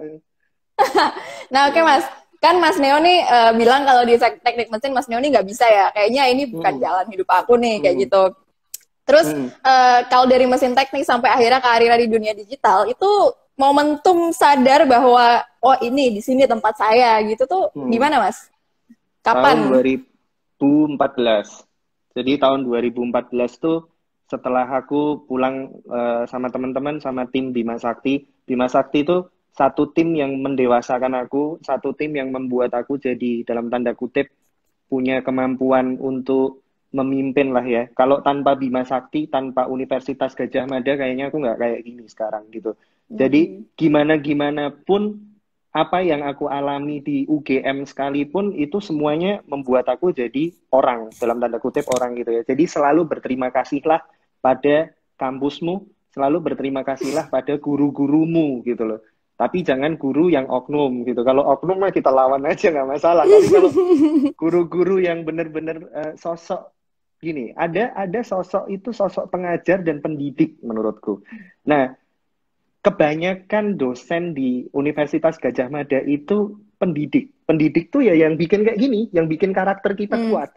Nah oke Mas, kan Mas Neo nih bilang kalau di teknik mesin Mas Neo nih nggak bisa ya, kayaknya ini bukan jalan hidup aku nih kayak gitu. Terus kalau dari mesin teknik sampai akhirnya karirnya di dunia digital, itu momentum sadar bahwa oh ini di sini tempat saya gitu tuh gimana Mas? Kapan? Tahun 2014. Jadi tahun 2014 tuh setelah aku pulang sama teman-teman, sama tim Bima Sakti. Bima Sakti itu satu tim yang mendewasakan aku, satu tim yang membuat aku jadi dalam tanda kutip punya kemampuan untuk memimpin lah ya. Kalau tanpa Bima Sakti, tanpa Universitas Gadjah Mada, kayaknya aku nggak kayak gini sekarang gitu. Jadi gimana pun apa yang aku alami di UGM sekalipun, itu semuanya membuat aku jadi orang, dalam tanda kutip orang gitu ya. Jadi selalu berterima kasihlah pada kampusmu, selalu berterima kasihlah pada guru-gurumu gitu loh. Tapi jangan guru yang oknum gitu. Kalau oknum mah kita lawan aja nggak masalah. Tapi kalau guru-guru yang benar-benar sosok gini, ada sosok itu sosok pengajar dan pendidik menurutku. Nah, kebanyakan dosen di Universitas Gajah Mada itu pendidik. Pendidik tuh ya yang bikin kayak gini, yang bikin karakter kita kuat.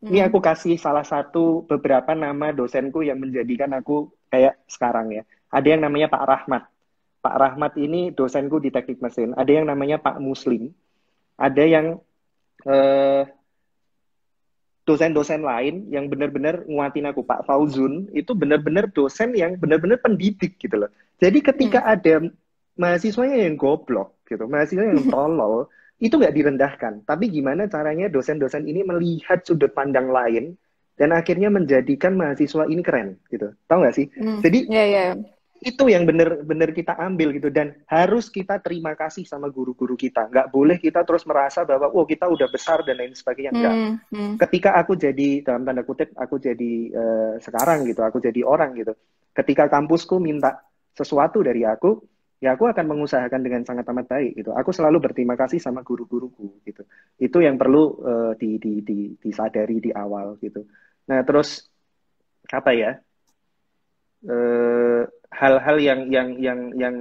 Ini aku kasih salah satu beberapa nama dosenku yang menjadikan aku kayak sekarang ya. Ada yang namanya Pak Rahmat. Pak Rahmat ini dosenku di teknik mesin. Ada yang namanya Pak Muslim. Ada yang dosen-dosen lain yang benar-benar nguatin aku. Pak Fauzun itu benar-benar dosen yang benar-benar pendidik gitu loh. Jadi ketika ada mahasiswanya yang goblok gitu, mahasiswanya yang tolol, itu nggak direndahkan. Tapi gimana caranya dosen-dosen ini melihat sudut pandang lain dan akhirnya menjadikan mahasiswa ini keren gitu. Tahu nggak sih? Jadi itu yang benar-benar kita ambil gitu, dan harus kita terima kasih sama guru-guru kita. Nggak boleh kita terus merasa bahwa oh kita udah besar dan lain sebagainya. Enggak. Ketika aku jadi dalam tanda kutip aku jadi sekarang gitu, aku jadi orang gitu. Ketika kampusku minta sesuatu dari aku, ya aku akan mengusahakan dengan sangat amat baik gitu. Aku selalu berterima kasih sama guru-guruku gitu. Itu yang perlu disadari di awal gitu. Nah terus apa ya? Hal-hal yang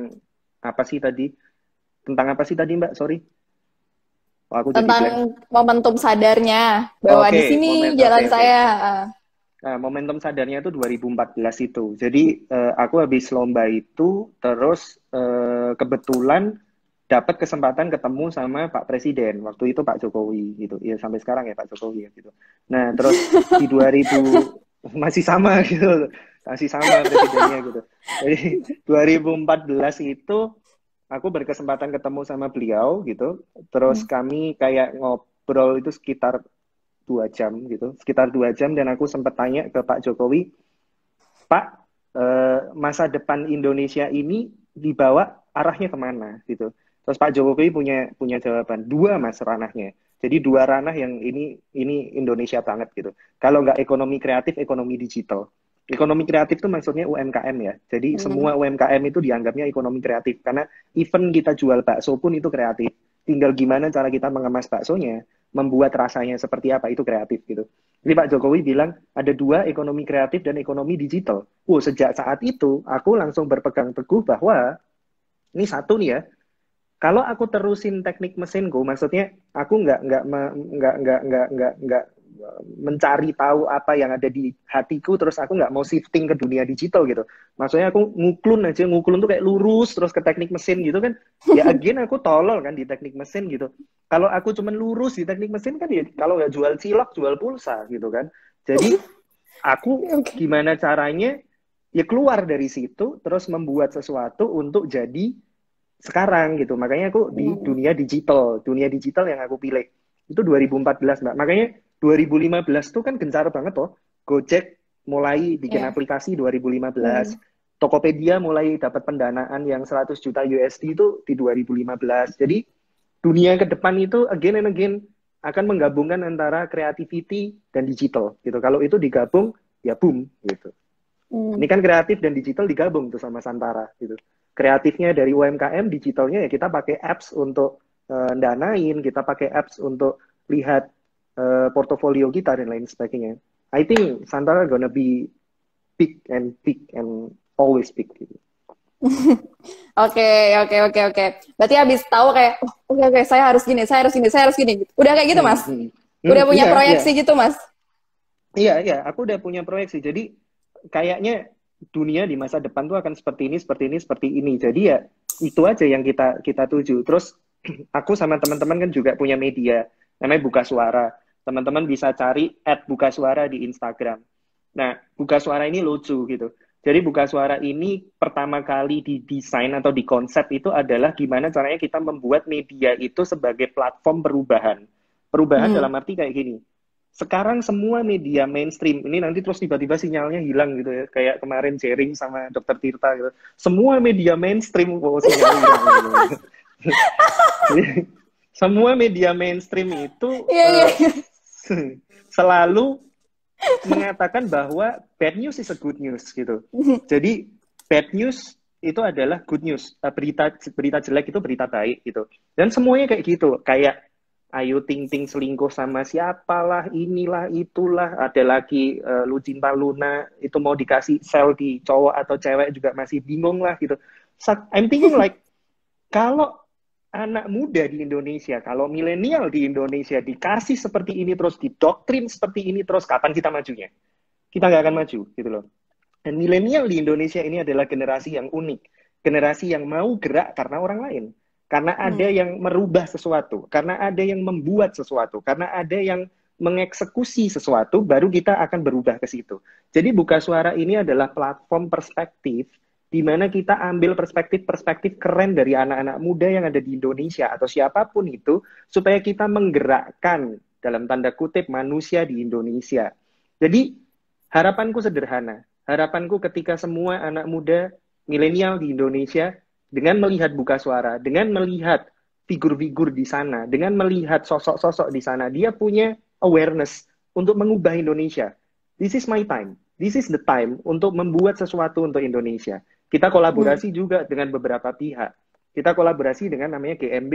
apa sih tadi? Tentang apa sih tadi Mbak? Sorry. Oh, aku tentang momentum sadarnya bahwa di sini jalan saya. Nah, momentum sadarnya itu 2014 itu. Jadi aku habis lomba itu, terus kebetulan dapat kesempatan ketemu sama Pak Presiden. Waktu itu Pak Jokowi gitu. Ya sampai sekarang ya Pak Jokowi ya gitu. Nah, terus di 2000 masih sama gitu. Masih sama presidennya gitu. Jadi 2014 itu aku berkesempatan ketemu sama beliau gitu. Terus kami kayak ngobrol itu sekitar 2 jam gitu, sekitar 2 jam, dan aku sempat tanya ke Pak Jokowi, Pak, masa depan Indonesia ini dibawa arahnya kemana gitu. Terus Pak Jokowi punya jawaban, dua mas ranahnya. Jadi dua ranah yang ini Indonesia banget gitu. Kalau nggak ekonomi kreatif, ekonomi digital. Ekonomi kreatif itu maksudnya UMKM ya. Jadi semua UMKM itu dianggapnya ekonomi kreatif. Karena even kita jual bakso pun itu kreatif. Tinggal gimana cara kita mengemas baksonya, membuat rasanya seperti apa, itu kreatif gitu. Jadi Pak Jokowi bilang ada dua, ekonomi kreatif dan ekonomi digital. Sejak saat itu aku langsung berpegang teguh bahwa ini satu nih ya. Kalau aku terusin teknik mesinku, maksudnya aku nggak mencari tahu apa yang ada di hatiku, terus aku nggak mau shifting ke dunia digital gitu. Maksudnya aku nguklun tuh kayak lurus terus ke teknik mesin gitu kan. Ya again aku tolol kan di teknik mesin gitu. Kalau aku cuman lurus di teknik mesin kan ya kalau nggak jual cilok, jual pulsa gitu kan. Jadi aku gimana caranya ya keluar dari situ terus membuat sesuatu untuk jadi sekarang gitu. Makanya aku di dunia digital yang aku pilih. Itu 2014, Mbak. Makanya 2015 tuh kan gencar banget toh. Gojek mulai bikin aplikasi 2015. Tokopedia mulai dapat pendanaan yang 100 juta USD itu di 2015. Jadi dunia ke depan itu again and again akan menggabungkan antara creativity dan digital gitu. Kalau itu digabung ya boom gitu. Ini kan kreatif dan digital digabung tuh sama Santara gitu. Kreatifnya dari UMKM, digitalnya ya kita pakai apps untuk danain, kita pakai apps untuk lihat portofolio kita dan lain sebagainya. I think Santara gonna be big and always big gitu. Oke. Berarti habis tahu kayak, oke, saya harus gini. Gitu. Udah kayak gitu, Mas? Udah punya proyeksi gitu, Mas? Iya, aku udah punya proyeksi. Jadi kayaknya dunia di masa depan tuh akan seperti ini. Jadi ya itu aja yang kita tuju. Terus aku sama teman-teman kan juga punya media namanya Buka Suara. Teman-teman bisa cari @bukasuara di Instagram. Nah, Buka Suara ini lucu gitu. Jadi Buka Suara ini pertama kali didesain atau dikonsep itu adalah gimana caranya kita membuat media itu sebagai platform perubahan. Perubahan dalam arti kayak gini. Sekarang semua media mainstream, ini nanti terus tiba-tiba sinyalnya hilang gitu ya, kayak kemarin sharing sama Dokter Tirta gitu. Semua media mainstream, sinyalnya hilang gitu. Semua media mainstream itu selalu mengatakan bahwa bad news is a good news gitu. Jadi bad news itu adalah good news. Berita jelek itu berita baik gitu. Dan semuanya kayak gitu. Kayak Ayu Ting Ting selingkuh sama siapalah, inilah, itulah. Ada lagi Lucinta Luna itu mau dikasih sel di cowok atau cewek juga masih bingung lah gitu. I'm thinking like, kalau anak muda di Indonesia, kalau milenial di Indonesia dikasih seperti ini terus, didoktrin seperti ini terus, kapan kita majunya? Kita nggak akan maju gitu loh. Dan milenial di Indonesia ini adalah generasi yang unik. Generasi yang mau gerak karena orang lain. Karena ada yang merubah sesuatu. Karena ada yang membuat sesuatu. Karena ada yang mengeksekusi sesuatu, baru kita akan berubah ke situ. Jadi Buka Suara ini adalah platform perspektif di mana kita ambil perspektif-perspektif keren dari anak-anak muda yang ada di Indonesia atau siapapun itu, supaya kita menggerakkan, dalam tanda kutip, manusia di Indonesia. Jadi harapanku sederhana. Harapanku ketika semua anak muda milenial di Indonesia dengan melihat Buka Suara, dengan melihat figur-figur di sana, dengan melihat sosok-sosok di sana, dia punya awareness untuk mengubah Indonesia. This is my time. This is the time untuk membuat sesuatu untuk Indonesia. Kita kolaborasi juga dengan beberapa pihak. Kita kolaborasi dengan namanya GMB,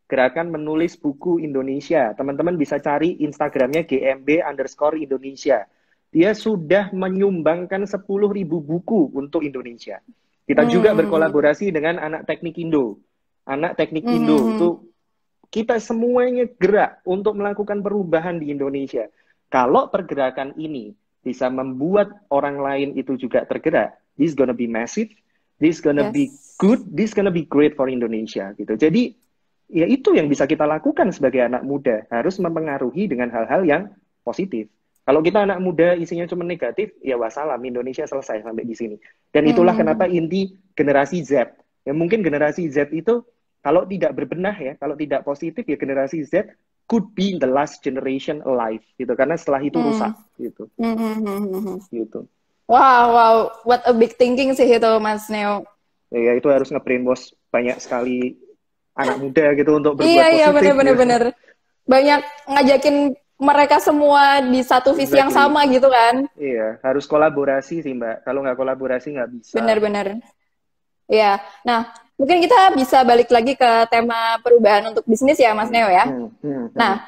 Gerakan Menulis Buku Indonesia. Teman-teman bisa cari Instagramnya GMB_Indonesia. Dia sudah menyumbangkan 10.000 buku untuk Indonesia. Kita juga berkolaborasi dengan anak teknik Indo. Anak teknik Indo itu kita semuanya gerak untuk melakukan perubahan di Indonesia. Kalau pergerakan ini bisa membuat orang lain itu juga tergerak, this is gonna be massive, this is gonna be good, this is gonna be great for Indonesia gitu. Jadi ya itu yang bisa kita lakukan sebagai anak muda, harus mempengaruhi dengan hal-hal yang positif. Kalau kita anak muda isinya cuma negatif, ya wassalam, Indonesia selesai sampai di sini. Dan itulah kenapa inti generasi Z. Ya mungkin generasi Z itu kalau tidak berbenah ya, kalau tidak positif ya generasi Z could be the last generation alive gitu, karena setelah itu rusak gitu. Gitu. Wow, what a big thinking sih itu Mas Neo. Ya itu harus nge-brainwash banyak sekali anak muda gitu untuk berbuat positif. Iya benar-benar. Banyak ngajakin mereka semua di satu visi yang sama gitu kan. Iya, harus kolaborasi sih Mbak. Kalau nggak kolaborasi nggak bisa. Benar-benar. Iya, nah mungkin kita bisa balik lagi ke tema perubahan untuk bisnis ya Mas Neo ya. Nah,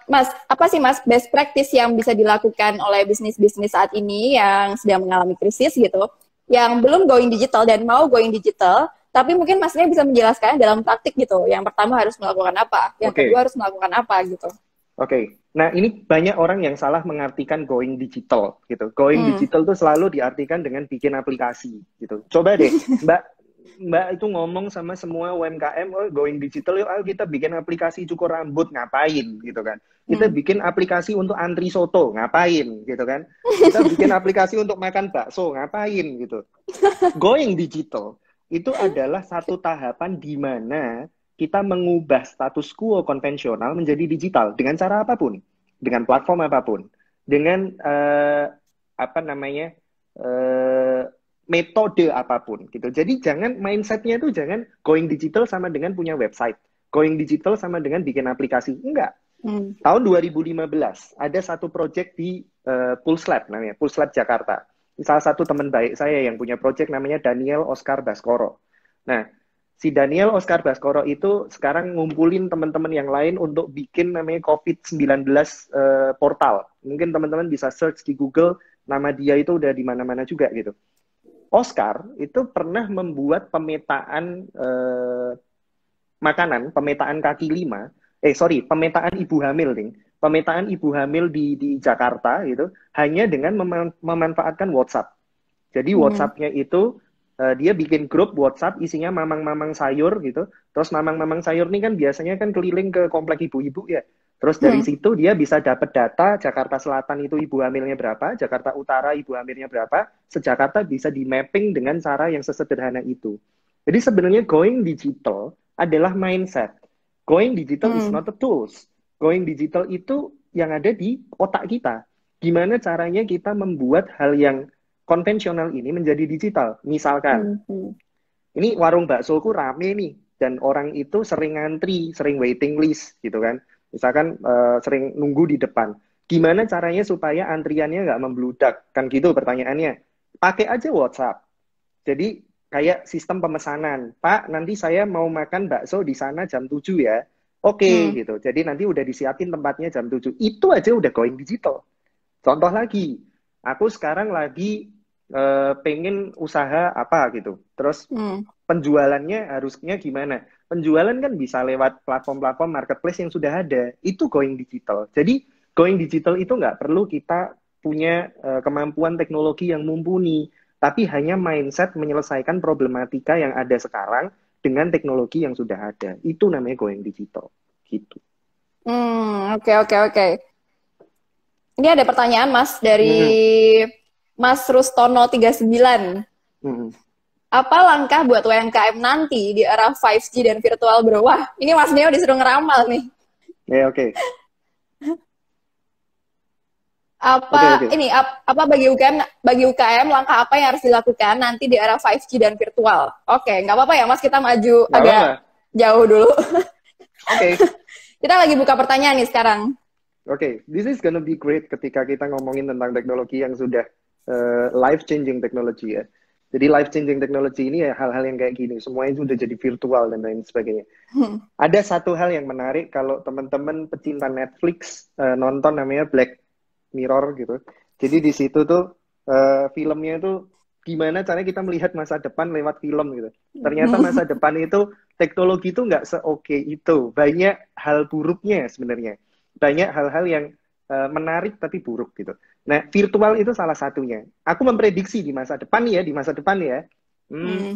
Mas, apa sih Mas best practice yang bisa dilakukan oleh bisnis-bisnis saat ini yang sedang mengalami krisis gitu, yang belum going digital dan mau going digital, tapi mungkin Mas Neo bisa menjelaskan dalam praktik gitu. Yang pertama harus melakukan apa, yang kedua harus melakukan apa gitu. Oke. Nah ini banyak orang yang salah mengartikan going digital gitu. Going digital tuh selalu diartikan dengan bikin aplikasi gitu. Coba deh Mbak itu ngomong sama semua UMKM, oh going digital yuk, ayo kita bikin aplikasi cukur rambut, ngapain gitu kan. Kita bikin aplikasi untuk antri soto, ngapain gitu kan. Kita bikin aplikasi untuk makan bakso, ngapain gitu. Going digital itu adalah satu tahapan di mana kita mengubah status quo konvensional menjadi digital dengan cara apapun, dengan platform apapun, dengan metode apapun gitu. Jadi jangan mindsetnya itu jangan going digital sama dengan punya website, going digital sama dengan bikin aplikasi, enggak. Tahun 2015 ada satu project di Pulse Lab namanya, Pulse Lab Jakarta. Salah satu teman baik saya yang punya project namanya Daniel Oscar Baskoro. Nah, si Daniel Oscar Baskoro itu sekarang ngumpulin teman-teman yang lain untuk bikin namanya COVID-19 portal. Mungkin teman-teman bisa search di Google, nama dia itu udah di mana-mana juga gitu. Oscar itu pernah membuat pemetaan makanan, pemetaan kaki lima, pemetaan ibu hamil nih. Pemetaan ibu hamil di Jakarta gitu, hanya dengan memanfaatkan WhatsApp. Jadi WhatsApp-nya itu dia bikin grup WhatsApp isinya mamang-mamang sayur gitu. Terus mamang-mamang sayur ini kan biasanya kan keliling ke komplek ibu-ibu ya. Terus dari situ dia bisa dapat data Jakarta Selatan itu ibu hamilnya berapa, Jakarta Utara ibu hamilnya berapa, se-Jakarta bisa di-mapping dengan cara yang sesederhana itu. Jadi sebenarnya going digital adalah mindset. Going digital is not a tools. Going digital itu yang ada di otak kita. Gimana caranya kita membuat hal yang konvensional ini menjadi digital. Misalkan, ini warung baksoku rame nih, dan orang itu sering ngantri, sering waiting list gitu kan. Misalkan sering nunggu di depan. Gimana caranya supaya antriannya nggak membludak? Kan gitu pertanyaannya. Pakai aja WhatsApp. Jadi kayak sistem pemesanan. Pak, nanti saya mau makan bakso di sana jam 7 ya. Oke, Hmm. gitu. Jadi nanti udah disiapin tempatnya jam 7. Itu aja udah going digital. Contoh lagi, aku sekarang lagi pengen usaha apa gitu. Terus Hmm. penjualannya harusnya gimana? Penjualan kan bisa lewat platform-platform marketplace yang sudah ada. Itu going digital. Jadi going digital itu nggak perlu kita punya kemampuan teknologi yang mumpuni, tapi hanya mindset menyelesaikan problematika yang ada sekarang dengan teknologi yang sudah ada. Itu namanya going digital. Gitu. Oke, oke, oke. Ini ada pertanyaan Mas dari Hmm, Mas Rustono 39. hmm. Apa langkah buat UMKM nanti di era 5G dan virtual bro? Wah, ini Mas Neo disuruh ngeramal nih. Ya, oke. Oke, Apa oke. ini apa bagi UKM langkah apa yang harus dilakukan nanti di era 5G dan virtual? Oke, nggak apa-apa ya Mas, kita maju Nggak agak apa-apa. jauh dulu. Oke. Kita lagi buka pertanyaan nih sekarang. Oke, this is gonna be great ketika kita ngomongin tentang teknologi yang sudah life-changing teknologi ya. Jadi life-changing teknologi ini ya hal-hal yang kayak gini, semuanya sudah jadi virtual dan lain sebagainya. Ada satu hal yang menarik kalau teman-teman pecinta Netflix nonton namanya Black Mirror gitu. Jadi di situ tuh filmnya tuh gimana caranya kita melihat masa depan lewat film gitu. Ternyata masa depan itu teknologi itu nggak seoke itu. Banyak hal buruknya sebenarnya. Banyak hal-hal yang menarik tapi buruk gitu. Nah, virtual itu salah satunya. Aku memprediksi di masa depan ya, di masa depan ya, hmm, Hmm.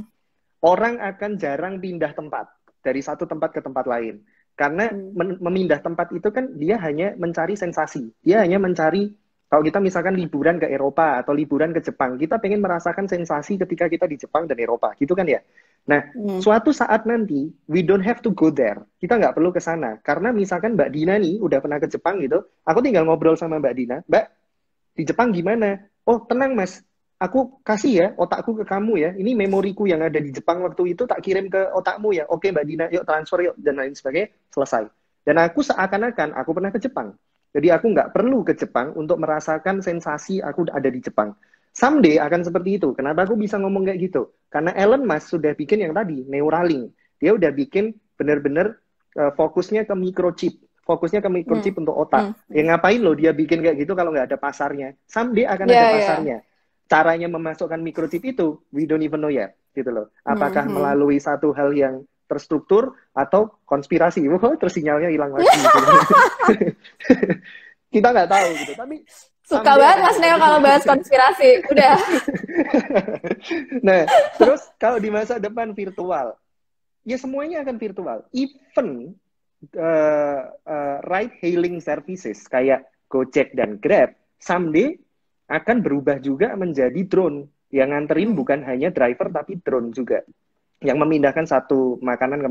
orang akan jarang pindah tempat dari satu tempat ke tempat lain. Karena Hmm. memindah tempat itu kan dia hanya mencari sensasi. Dia hanya mencari, kalau kita misalkan liburan ke Eropa atau liburan ke Jepang, kita pengen merasakan sensasi ketika kita di Jepang dan Eropa, gitu kan ya. Nah, Hmm. suatu saat nanti, we don't have to go there. Kita nggak perlu ke sana. Karena misalkan Mbak Dina nih, udah pernah ke Jepang gitu, aku tinggal ngobrol sama Mbak Dina, Mbak, di Jepang gimana? Oh, tenang Mas. Aku kasih ya otakku ke kamu ya. Ini memoriku yang ada di Jepang waktu itu tak kirim ke otakmu ya. Oke Mbak Dina, yuk transfer yuk dan lain sebagainya. Selesai. Dan aku seakan-akan aku pernah ke Jepang. Jadi aku nggak perlu ke Jepang untuk merasakan sensasi aku ada di Jepang. Someday akan seperti itu. Kenapa aku bisa ngomong kayak gitu? Karena Elon Musk sudah bikin yang tadi, Neuralink. Dia udah bikin benar-benar fokusnya ke microchip. Fokusnya ke Hmm. microchip untuk otak. Hmm. Ya ngapain loh dia bikin kayak gitu kalau nggak ada pasarnya? Someday akan ada Ya, ya. pasarnya. Caranya memasukkan microchip itu, we don't even know yet. Gitu loh. Hmm. Apakah Hmm. melalui satu hal yang terstruktur atau konspirasi? Wah, terus sinyalnya hilang lagi. Gitu. Kita nggak tahu gitu. Tapi Suka someday banget akan Mas Neo seperti kalau itu. bahas konspirasi. Udah. Nah, terus kalau di masa depan virtual, ya semuanya akan virtual. Even ride hailing services kayak Gojek dan Grab someday akan berubah juga menjadi drone yang nganterin Hmm. bukan hanya driver tapi drone juga yang memindahkan satu makanan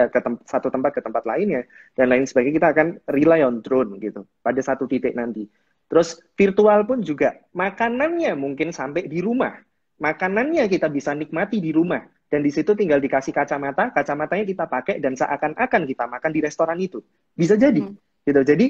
ke satu tempat ke tempat lainnya dan lain sebagainya. Kita akan rely on drone gitu pada satu titik nanti. Terus virtual pun juga makanannya mungkin sampai di rumah. Makanannya kita bisa nikmati di rumah dan di situ tinggal dikasih kacamata, kacamatanya kita pakai dan seakan-akan kita makan di restoran itu. Bisa jadi Hmm. gitu. Jadi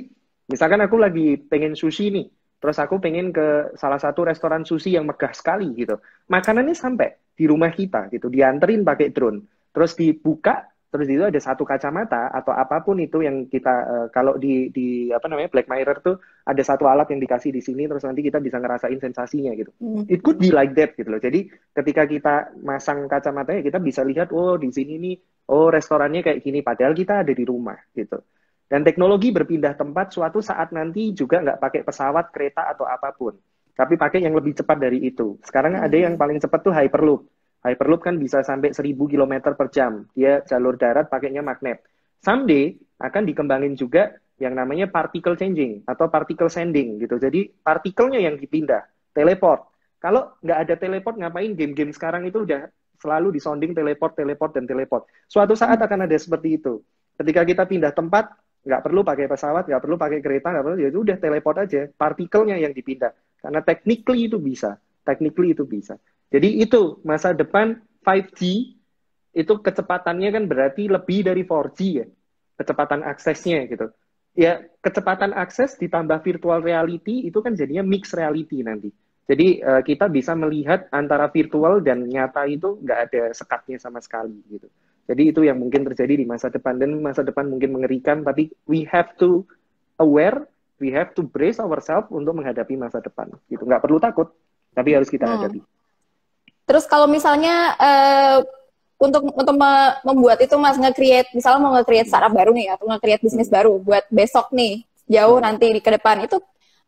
misalkan aku lagi pengen sushi nih, terus aku pengen ke salah satu restoran sushi yang megah sekali gitu. Makanannya sampai di rumah kita gitu, dianterin pakai drone. Terus dibuka, terus itu ada satu kacamata atau apapun itu yang kita kalau di apa namanya Black Mirror tuh ada satu alat yang dikasih di sini terus nanti kita bisa ngerasain sensasinya gitu. Hmm. It could be like that gitu loh. Jadi ketika kita masang kacamatanya kita bisa lihat oh di sini nih oh restorannya kayak gini padahal kita ada di rumah gitu. Dan teknologi berpindah tempat suatu saat nanti juga nggak pakai pesawat, kereta, atau apapun. Tapi pakai yang lebih cepat dari itu. Sekarang ada yang Hmm. paling cepat tuh Hyperloop. Hyperloop kan bisa sampai 1000 km per jam. Dia jalur darat pakainya magnet. Someday akan dikembangin juga yang namanya particle changing atau particle sending gitu. Jadi partikelnya yang dipindah, teleport. Kalau nggak ada teleport, ngapain game-game sekarang itu udah selalu disonding teleport, teleport, dan teleport. Suatu saat akan ada seperti itu. Ketika kita pindah tempat, nggak perlu pakai pesawat, nggak perlu pakai kereta, nggak perlu, ya udah teleport aja, partikelnya yang dipindah. Karena technically itu bisa, Jadi itu masa depan 5G itu kecepatannya kan berarti lebih dari 4G ya, kecepatan aksesnya gitu. Ya kecepatan akses ditambah virtual reality itu kan jadinya mixed reality nanti. Jadi kita bisa melihat antara virtual dan nyata itu nggak ada sekatnya sama sekali gitu. Jadi itu yang mungkin terjadi di masa depan, dan masa depan mungkin mengerikan, tapi we have to aware, we have to brace ourselves untuk menghadapi masa depan. Gitu, nggak perlu takut, tapi harus kita hadapi. Terus kalau misalnya untuk membuat itu Mas nge-create, misalnya mau nge-create startup baru nih atau nge-create bisnis baru buat besok nih, jauh nanti ke depan itu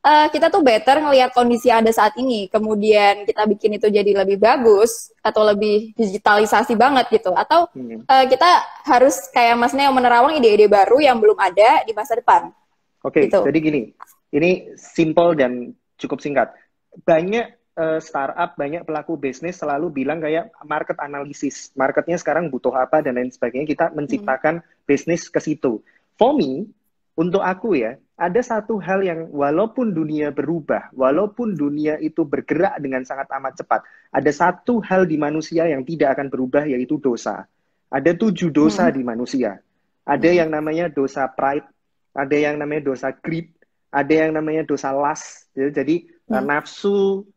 kita tuh better ngelihat kondisi yang ada saat ini, kemudian kita bikin itu jadi lebih bagus atau lebih digitalisasi banget gitu, atau kita harus kayak Mas Neo menerawang ide-ide baru yang belum ada di masa depan. Oke, gitu. Jadi gini, ini simple dan cukup singkat. Banyak startup, banyak pelaku bisnis selalu bilang kayak market analysis, marketnya sekarang butuh apa dan lain sebagainya, kita menciptakan bisnis ke situ. For me, untuk aku ya, ada satu hal yang walaupun dunia berubah, walaupun dunia itu bergerak dengan sangat amat cepat, ada satu hal di manusia yang tidak akan berubah, yaitu dosa. Ada 7 dosa di manusia. Ada yang namanya dosa pride, ada yang namanya dosa greed, ada yang namanya dosa lust. Jadi nafsu,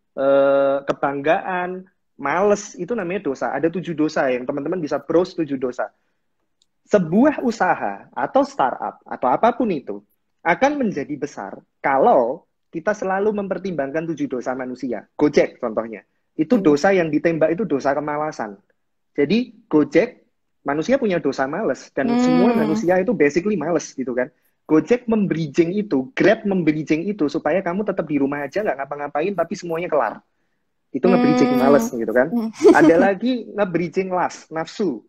kebanggaan, males, itu namanya dosa. Ada 7 dosa yang teman-teman bisa browse 7 dosa. Sebuah usaha atau startup atau apapun itu akan menjadi besar kalau kita selalu mempertimbangkan 7 dosa manusia. Gojek contohnya, itu dosa yang ditembak itu dosa kemalasan. Jadi Gojek, manusia punya dosa males, dan semua manusia itu basically males gitu kan. Gojek membridging itu, Grab membridging itu supaya kamu tetap di rumah aja, nggak ngapa-ngapain, tapi semuanya kelar. Itu nge-bridging males gitu kan. Ada lagi nge-bridging lust, nafsu.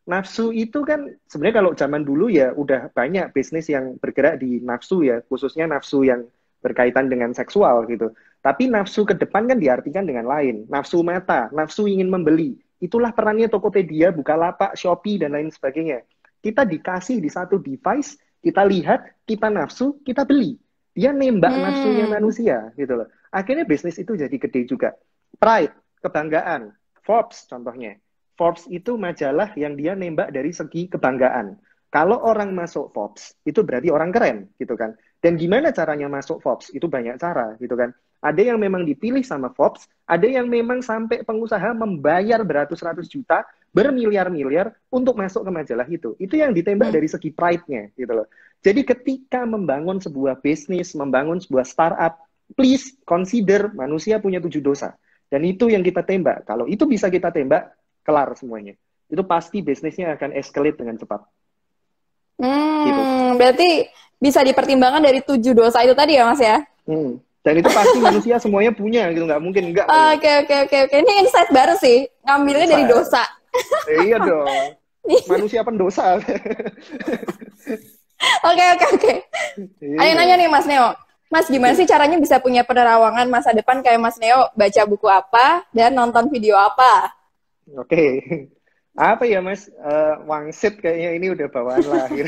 Nafsu itu kan sebenarnya kalau zaman dulu ya udah banyak bisnis yang bergerak di nafsu ya, khususnya nafsu yang berkaitan dengan seksual gitu. Tapi nafsu ke depan kan diartikan dengan lain. Nafsu mata, nafsu ingin membeli. Itulah perannya Tokopedia, Bukalapak, Shopee, dan lain sebagainya. Kita dikasih di satu device, kita lihat, kita nafsu, kita beli. Dia nembak nafsunya manusia gitu loh. Akhirnya bisnis itu jadi gede juga. Pride, kebanggaan, Forbes contohnya. Forbes itu majalah yang dia nembak dari segi kebanggaan. Kalau orang masuk Forbes, itu berarti orang keren, gitu kan. Dan gimana caranya masuk Forbes? Itu banyak cara, gitu kan. Ada yang memang dipilih sama Forbes, ada yang memang sampai pengusaha membayar beratus-ratus juta, bermiliar-miliar untuk masuk ke majalah itu. Itu yang ditembak dari segi pride-nya, gitu loh. Jadi ketika membangun sebuah bisnis, membangun sebuah startup, please consider manusia punya 7 dosa. Dan itu yang kita tembak. Kalau itu bisa kita tembak, kelar semuanya. Itu pasti bisnisnya akan escalate dengan cepat. Gitu. Berarti bisa dipertimbangkan dari 7 dosa itu tadi ya Mas ya? Dan itu pasti manusia semuanya punya gitu, nggak mungkin enggak. Oke. Ini insight baru sih, ngambilnya dari dosa. Iya dong. Manusia pendosa. Oke. Ayo nanya nih Mas Neo. Mas, gimana sih caranya bisa punya penerawangan masa depan kayak Mas Neo, baca buku apa dan nonton video apa? Oke. Apa ya Mas, wangsit kayaknya ini udah bawaan lahir.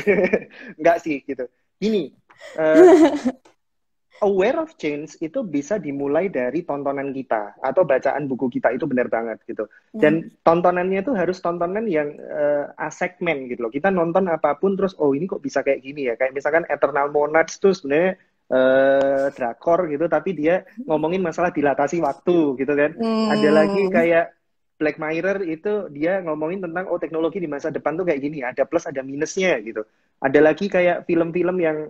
Enggak sih gitu. Ini aware of change itu bisa dimulai dari tontonan kita atau bacaan buku kita, itu benar banget gitu. Dan tontonannya itu harus tontonan yang asegmen gitu loh. Kita nonton apapun terus oh ini kok bisa kayak gini ya. Kayak misalkan Eternal Monarchs tuh sebenarnya drakor gitu, tapi dia ngomongin masalah dilatasi waktu gitu kan. Ada lagi kayak Black Mirror, itu dia ngomongin tentang teknologi di masa depan tuh kayak gini, ada plus ada minusnya gitu. Ada lagi kayak film-film yang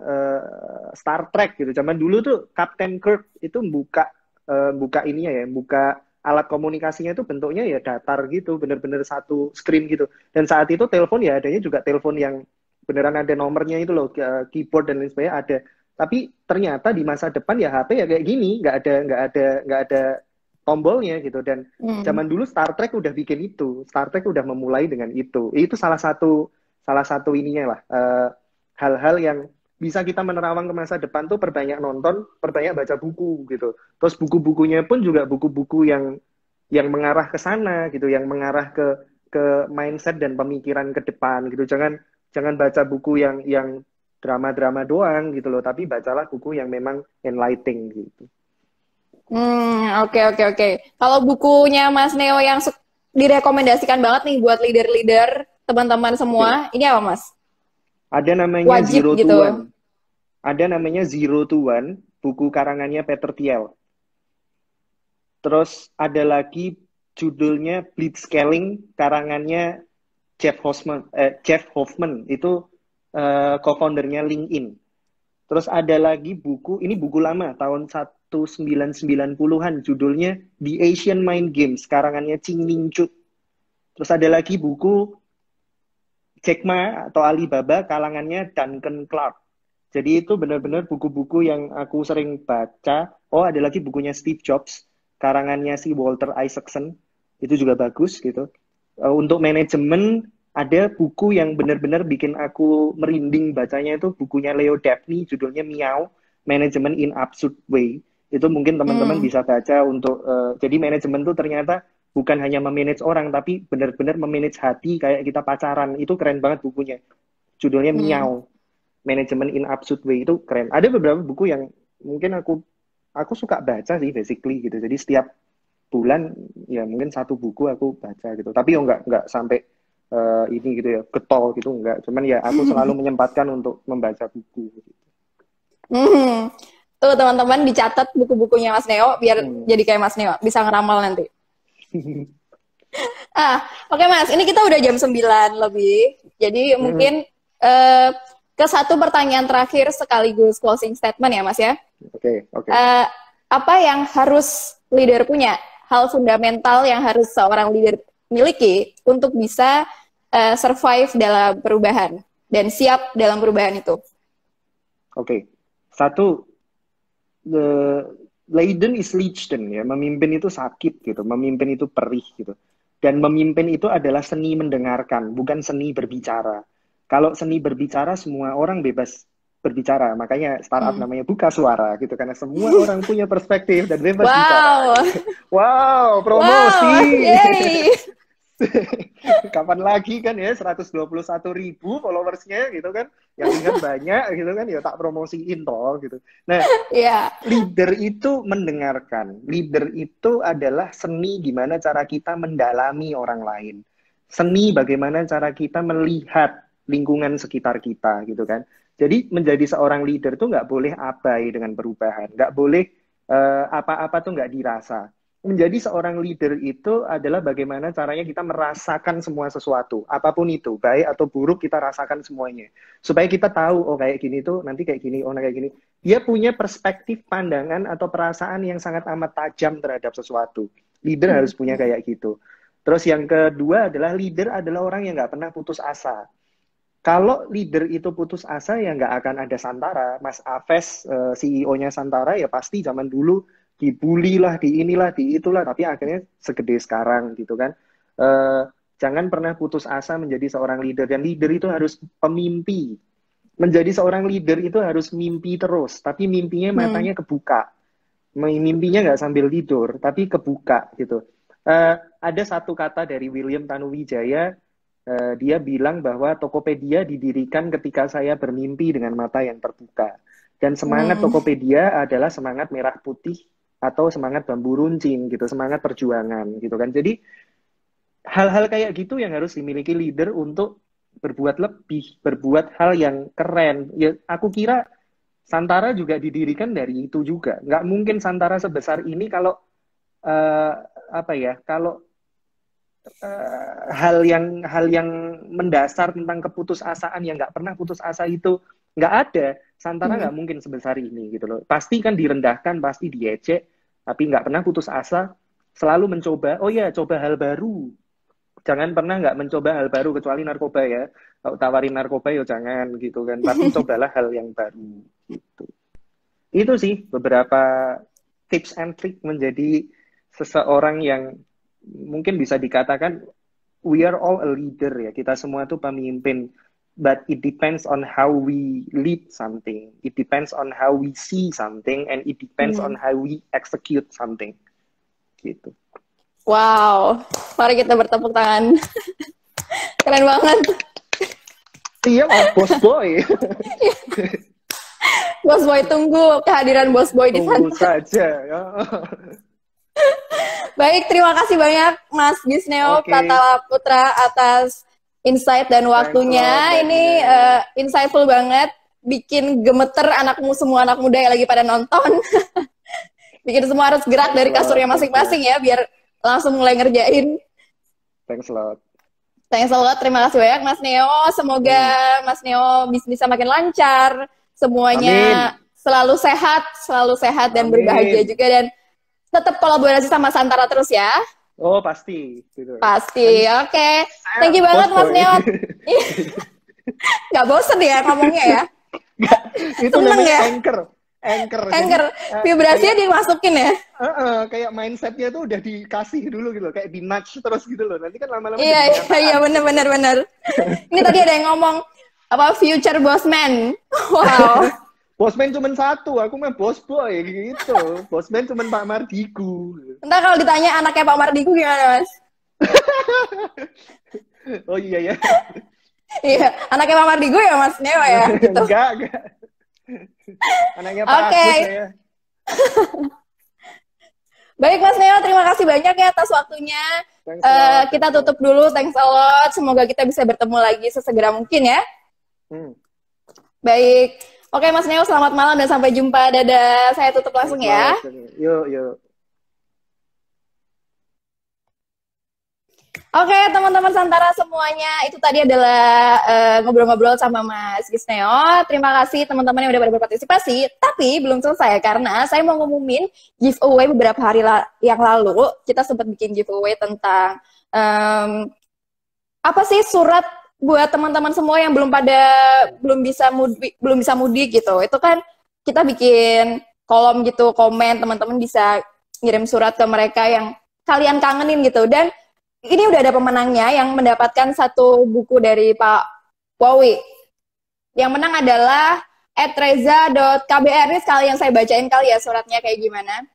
Star Trek gitu. Zaman dulu tuh Captain Kirk itu buka ininya ya, buka alat komunikasinya itu bentuknya ya datar gitu, bener-bener satu screen gitu. Dan saat itu telepon ya adanya juga telepon yang beneran ada nomornya itu loh, keyboard dan lain sebagainya ada. Tapi ternyata di masa depan ya HP ya kayak gini, nggak ada tombolnya gitu. Dan zaman dulu Star Trek udah bikin itu, Star Trek udah memulai dengan itu. Itu salah satu ininya lah, hal-hal yang bisa kita menerawang ke masa depan tuh perbanyak nonton, perbanyak baca buku gitu. Terus buku-bukunya pun juga buku-buku yang mengarah ke sana gitu, yang mengarah ke mindset dan pemikiran ke depan gitu. Jangan baca buku yang drama-drama doang gitu loh, tapi bacalah buku yang memang enlightening gitu. Oke. Kalau bukunya Mas Neo yang direkomendasikan banget nih buat leader-leader teman-teman semua, ini apa Mas? Ada namanya Wajib Zero gitu. to One. Ada namanya Zero to One, buku karangannya Peter Thiel. Terus ada lagi judulnya Blitzscaling, karangannya Jeff Hoffman itu co-foundernya LinkedIn. Terus ada lagi buku, ini buku lama, tahun 1990-an, judulnya The Asian Mind Games, karangannya Ching Ning Chu. Terus ada lagi buku Jack Ma atau Alibaba, kalangannya Duncan Clark. Jadi itu benar-benar buku-buku yang aku sering baca. Oh, ada lagi bukunya Steve Jobs, karangannya si Walter Isaacson. Itu juga bagus gitu. Untuk manajemen, ada buku yang benar-benar bikin aku merinding bacanya, itu bukunya Leo Daphne, judulnya Meow, Management in Absurd Way. Itu mungkin teman-teman bisa baca untuk, jadi manajemen itu ternyata bukan hanya memanage orang, tapi benar-benar memanage hati kayak kita pacaran. Itu keren banget bukunya. Judulnya Meow, Management in Absurd Way, itu keren. Ada beberapa buku yang mungkin aku suka baca sih basically gitu. Jadi setiap bulan ya mungkin satu buku aku baca gitu. Tapi nggak sampai ini gitu ya, getol gitu enggak. Cuman ya aku selalu menyempatkan untuk membaca buku gitu. Tuh teman-teman dicatat buku-bukunya Mas Neo biar jadi kayak Mas Neo, bisa ngeramal nanti. Oke Mas, ini kita udah jam 9 lebih. Jadi mungkin ke satu pertanyaan terakhir sekaligus closing statement ya Mas ya. Oke. Apa yang harus leader punya? Hal fundamental yang harus seorang leader miliki untuk bisa survive dalam perubahan dan siap dalam perubahan itu. Oke. Satu, Leiden is Lichten ya, memimpin itu sakit gitu, memimpin itu perih gitu. Dan memimpin itu adalah seni mendengarkan, bukan seni berbicara. Kalau seni berbicara, semua orang bebas berbicara. Makanya startup namanya Buka Suara gitu, karena semua orang punya perspektif dan bebas bicara. Wow, promosi. Wow, kapan lagi kan ya, 121.000 followersnya gitu kan, yang lihat banyak gitu kan, ya tak promosiin toh gitu. Nah, leader itu mendengarkan. Leader itu adalah seni gimana cara kita mendalami orang lain. Seni bagaimana cara kita melihat lingkungan sekitar kita gitu kan. Jadi menjadi seorang leader tuh nggak boleh abai dengan perubahan, nggak boleh apa-apa tuh nggak dirasa. Menjadi seorang leader itu adalah bagaimana caranya kita merasakan semua sesuatu, apapun itu, baik atau buruk kita rasakan semuanya. Supaya kita tahu, oh kayak gini tuh, nanti kayak gini, oh kayak gini. Dia punya perspektif pandangan atau perasaan yang sangat amat tajam terhadap sesuatu. Leader harus punya kayak gitu. Terus yang kedua adalah leader adalah orang yang nggak pernah putus asa. Kalau leader itu putus asa, ya nggak akan ada Santara. Mas Aves, CEO-nya Santara, ya pasti zaman dulu dibully lah, di inilah, di itulah, tapi akhirnya segede sekarang gitu kan. Jangan pernah putus asa menjadi seorang leader, dan leader itu harus pemimpi. Menjadi seorang leader itu harus mimpi terus, tapi mimpinya matanya kebuka. Mimpinya nggak sambil tidur, tapi kebuka gitu. Ada satu kata dari William Tanuwijaya, dia bilang bahwa Tokopedia didirikan ketika saya bermimpi dengan mata yang terbuka. Dan semangat Tokopedia adalah semangat merah putih atau semangat bambu runcing gitu, semangat perjuangan gitu kan. Jadi hal-hal kayak gitu yang harus dimiliki leader untuk berbuat lebih, berbuat hal yang keren. Ya aku kira Santara juga didirikan dari itu juga. Nggak mungkin Santara sebesar ini kalau kalau hal yang mendasar tentang keputusasaan yang nggak pernah putus asa itu nggak ada. Santara nggak mungkin sebesar ini gitu loh. Pasti kan direndahkan, pasti diejek, tapi nggak pernah putus asa, selalu mencoba. Oh ya, coba hal baru. Jangan pernah nggak mencoba hal baru, kecuali narkoba ya. Kalau tawarin narkoba ya jangan gitu kan. Tapi cobalah hal yang baru gitu. Itu sih beberapa tips and trick menjadi seseorang yang mungkin bisa dikatakan we are all a leader ya. Kita semua tuh pemimpin. But it depends on how we lead something. It depends on how we see something, and it depends on how we execute something. Gitu. Wow, mari kita bertepuk tangan. Keren banget. Iya, Bos Boy. Bos Boy, tunggu kehadiran Bos Boy di sana. Tunggu saja. Ya. Baik, terima kasih banyak Mas Bisneo Pratala Putra atas insight dan waktunya. Ini insightful banget, bikin gemeter semua anak muda yang lagi pada nonton. bikin semua harus gerak dari kasurnya masing-masing ya, biar langsung mulai ngerjain. Thanks a lot. Thanks a lot, terima kasih banyak Mas Neo. Semoga Mas Neo bisa makin lancar, semuanya selalu sehat dan berbahagia juga, dan tetap kolaborasi sama Santara terus ya. Oh pasti. Gitu. Pasti, oke. Thank you banget Mas Neo. Gak bosen ya ngomongnya ya? Itu seneng namanya ya? Anchor. Vibrasinya dimasukin ya? Kayak mindsetnya tuh udah dikasih dulu gitu, kayak di nudge terus gitu loh. Nanti kan lama-lama Iya, bener. Ini tadi ada yang ngomong apa future bossman. Wow. Bosman cuma satu, aku mah boss boy gitu. Bosman cuma Pak Mardigu. Entar kalau ditanya anaknya Pak Mardigu gimana Mas? Oh iya ya. Iya, anaknya Pak Mardigu ya Mas Neo ya? Gitu. Enggak. Anaknya Pak Agus ya. Baik Mas Neo, terima kasih banyak ya atas waktunya. Kita tutup dulu, thanks a lot. Semoga kita bisa bertemu lagi sesegera mungkin ya. Baik. Oke Mas Neo, selamat malam dan sampai jumpa. Dadah. Saya tutup langsung ya. Yuk. Oke, teman-teman Santara semuanya, itu tadi adalah ngobrol-ngobrol sama Mas Gisneo. Terima kasih teman-teman yang udah pada berpartisipasi. Tapi belum selesai karena saya mau ngumumin giveaway beberapa hari yang lalu. Kita sempat bikin giveaway tentang apa sih surat buat teman-teman semua yang belum bisa mudik gitu. Itu kan kita bikin kolom gitu, komen, teman-teman bisa ngirim surat ke mereka yang kalian kangenin gitu. Dan ini udah ada pemenangnya yang mendapatkan satu buku dari Pak Wowi. Yang menang adalah @reza.kbr. Ini sekali yang saya bacain kali ya suratnya kayak gimana.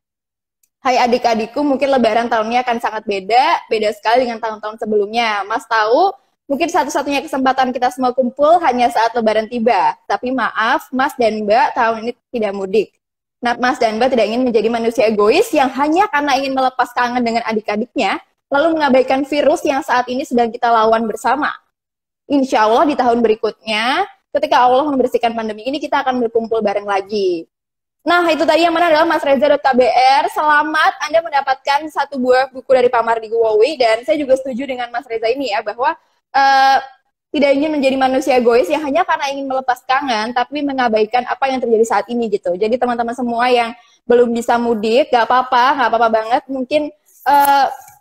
Hai adik-adikku, mungkin lebaran tahunnya akan sangat beda sekali dengan tahun-tahun sebelumnya. Mas tahu, mungkin satu-satunya kesempatan kita semua kumpul hanya saat lebaran tiba. Tapi maaf, Mas dan Mbak tahun ini tidak mudik. Nah, Mas dan Mbak tidak ingin menjadi manusia egois yang hanya karena ingin melepas kangen dengan adik-adiknya, lalu mengabaikan virus yang saat ini sedang kita lawan bersama. Insya Allah di tahun berikutnya, ketika Allah membersihkan pandemi ini, kita akan berkumpul bareng lagi. Nah, itu tadi yang mana adalah Mas Reza.kbr. Selamat Anda mendapatkan satu buah buku dari Pak Mardigu Wowi, dan saya juga setuju dengan Mas Reza ini ya, bahwa tidak ingin menjadi manusia egois yang hanya karena ingin melepas kangen, tapi mengabaikan apa yang terjadi saat ini gitu. Jadi teman-teman semua yang belum bisa mudik, gak apa-apa banget. Mungkin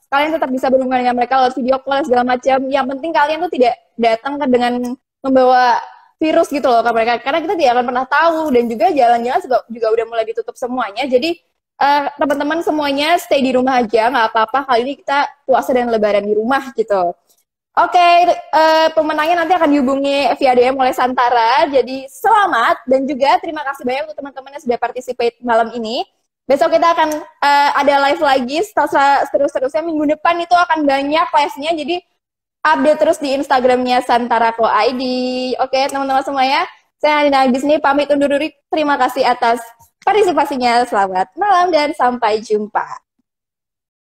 kalian tetap bisa berhubungan dengan mereka lewat video call segala macam. Yang penting kalian tuh tidak datang dengan membawa virus gitu loh ke mereka, karena kita tidak akan pernah tahu, dan juga jalan-jalan juga udah mulai ditutup semuanya. Jadi teman-teman semuanya stay di rumah aja, nggak apa-apa. Kali ini kita puasa dan lebaran di rumah gitu. Oke, pemenangnya nanti akan dihubungi via DM oleh Santara. Jadi selamat, dan juga terima kasih banyak untuk teman-teman yang sudah participate malam ini. Besok kita akan ada live lagi seterusnya. Minggu depan itu akan banyak live-nya, jadi update terus di Instagramnya Santara.id. Oke, teman-teman semuanya, saya Adina Agis nih pamit undur diri. Terima kasih atas partisipasinya. Selamat malam dan sampai jumpa.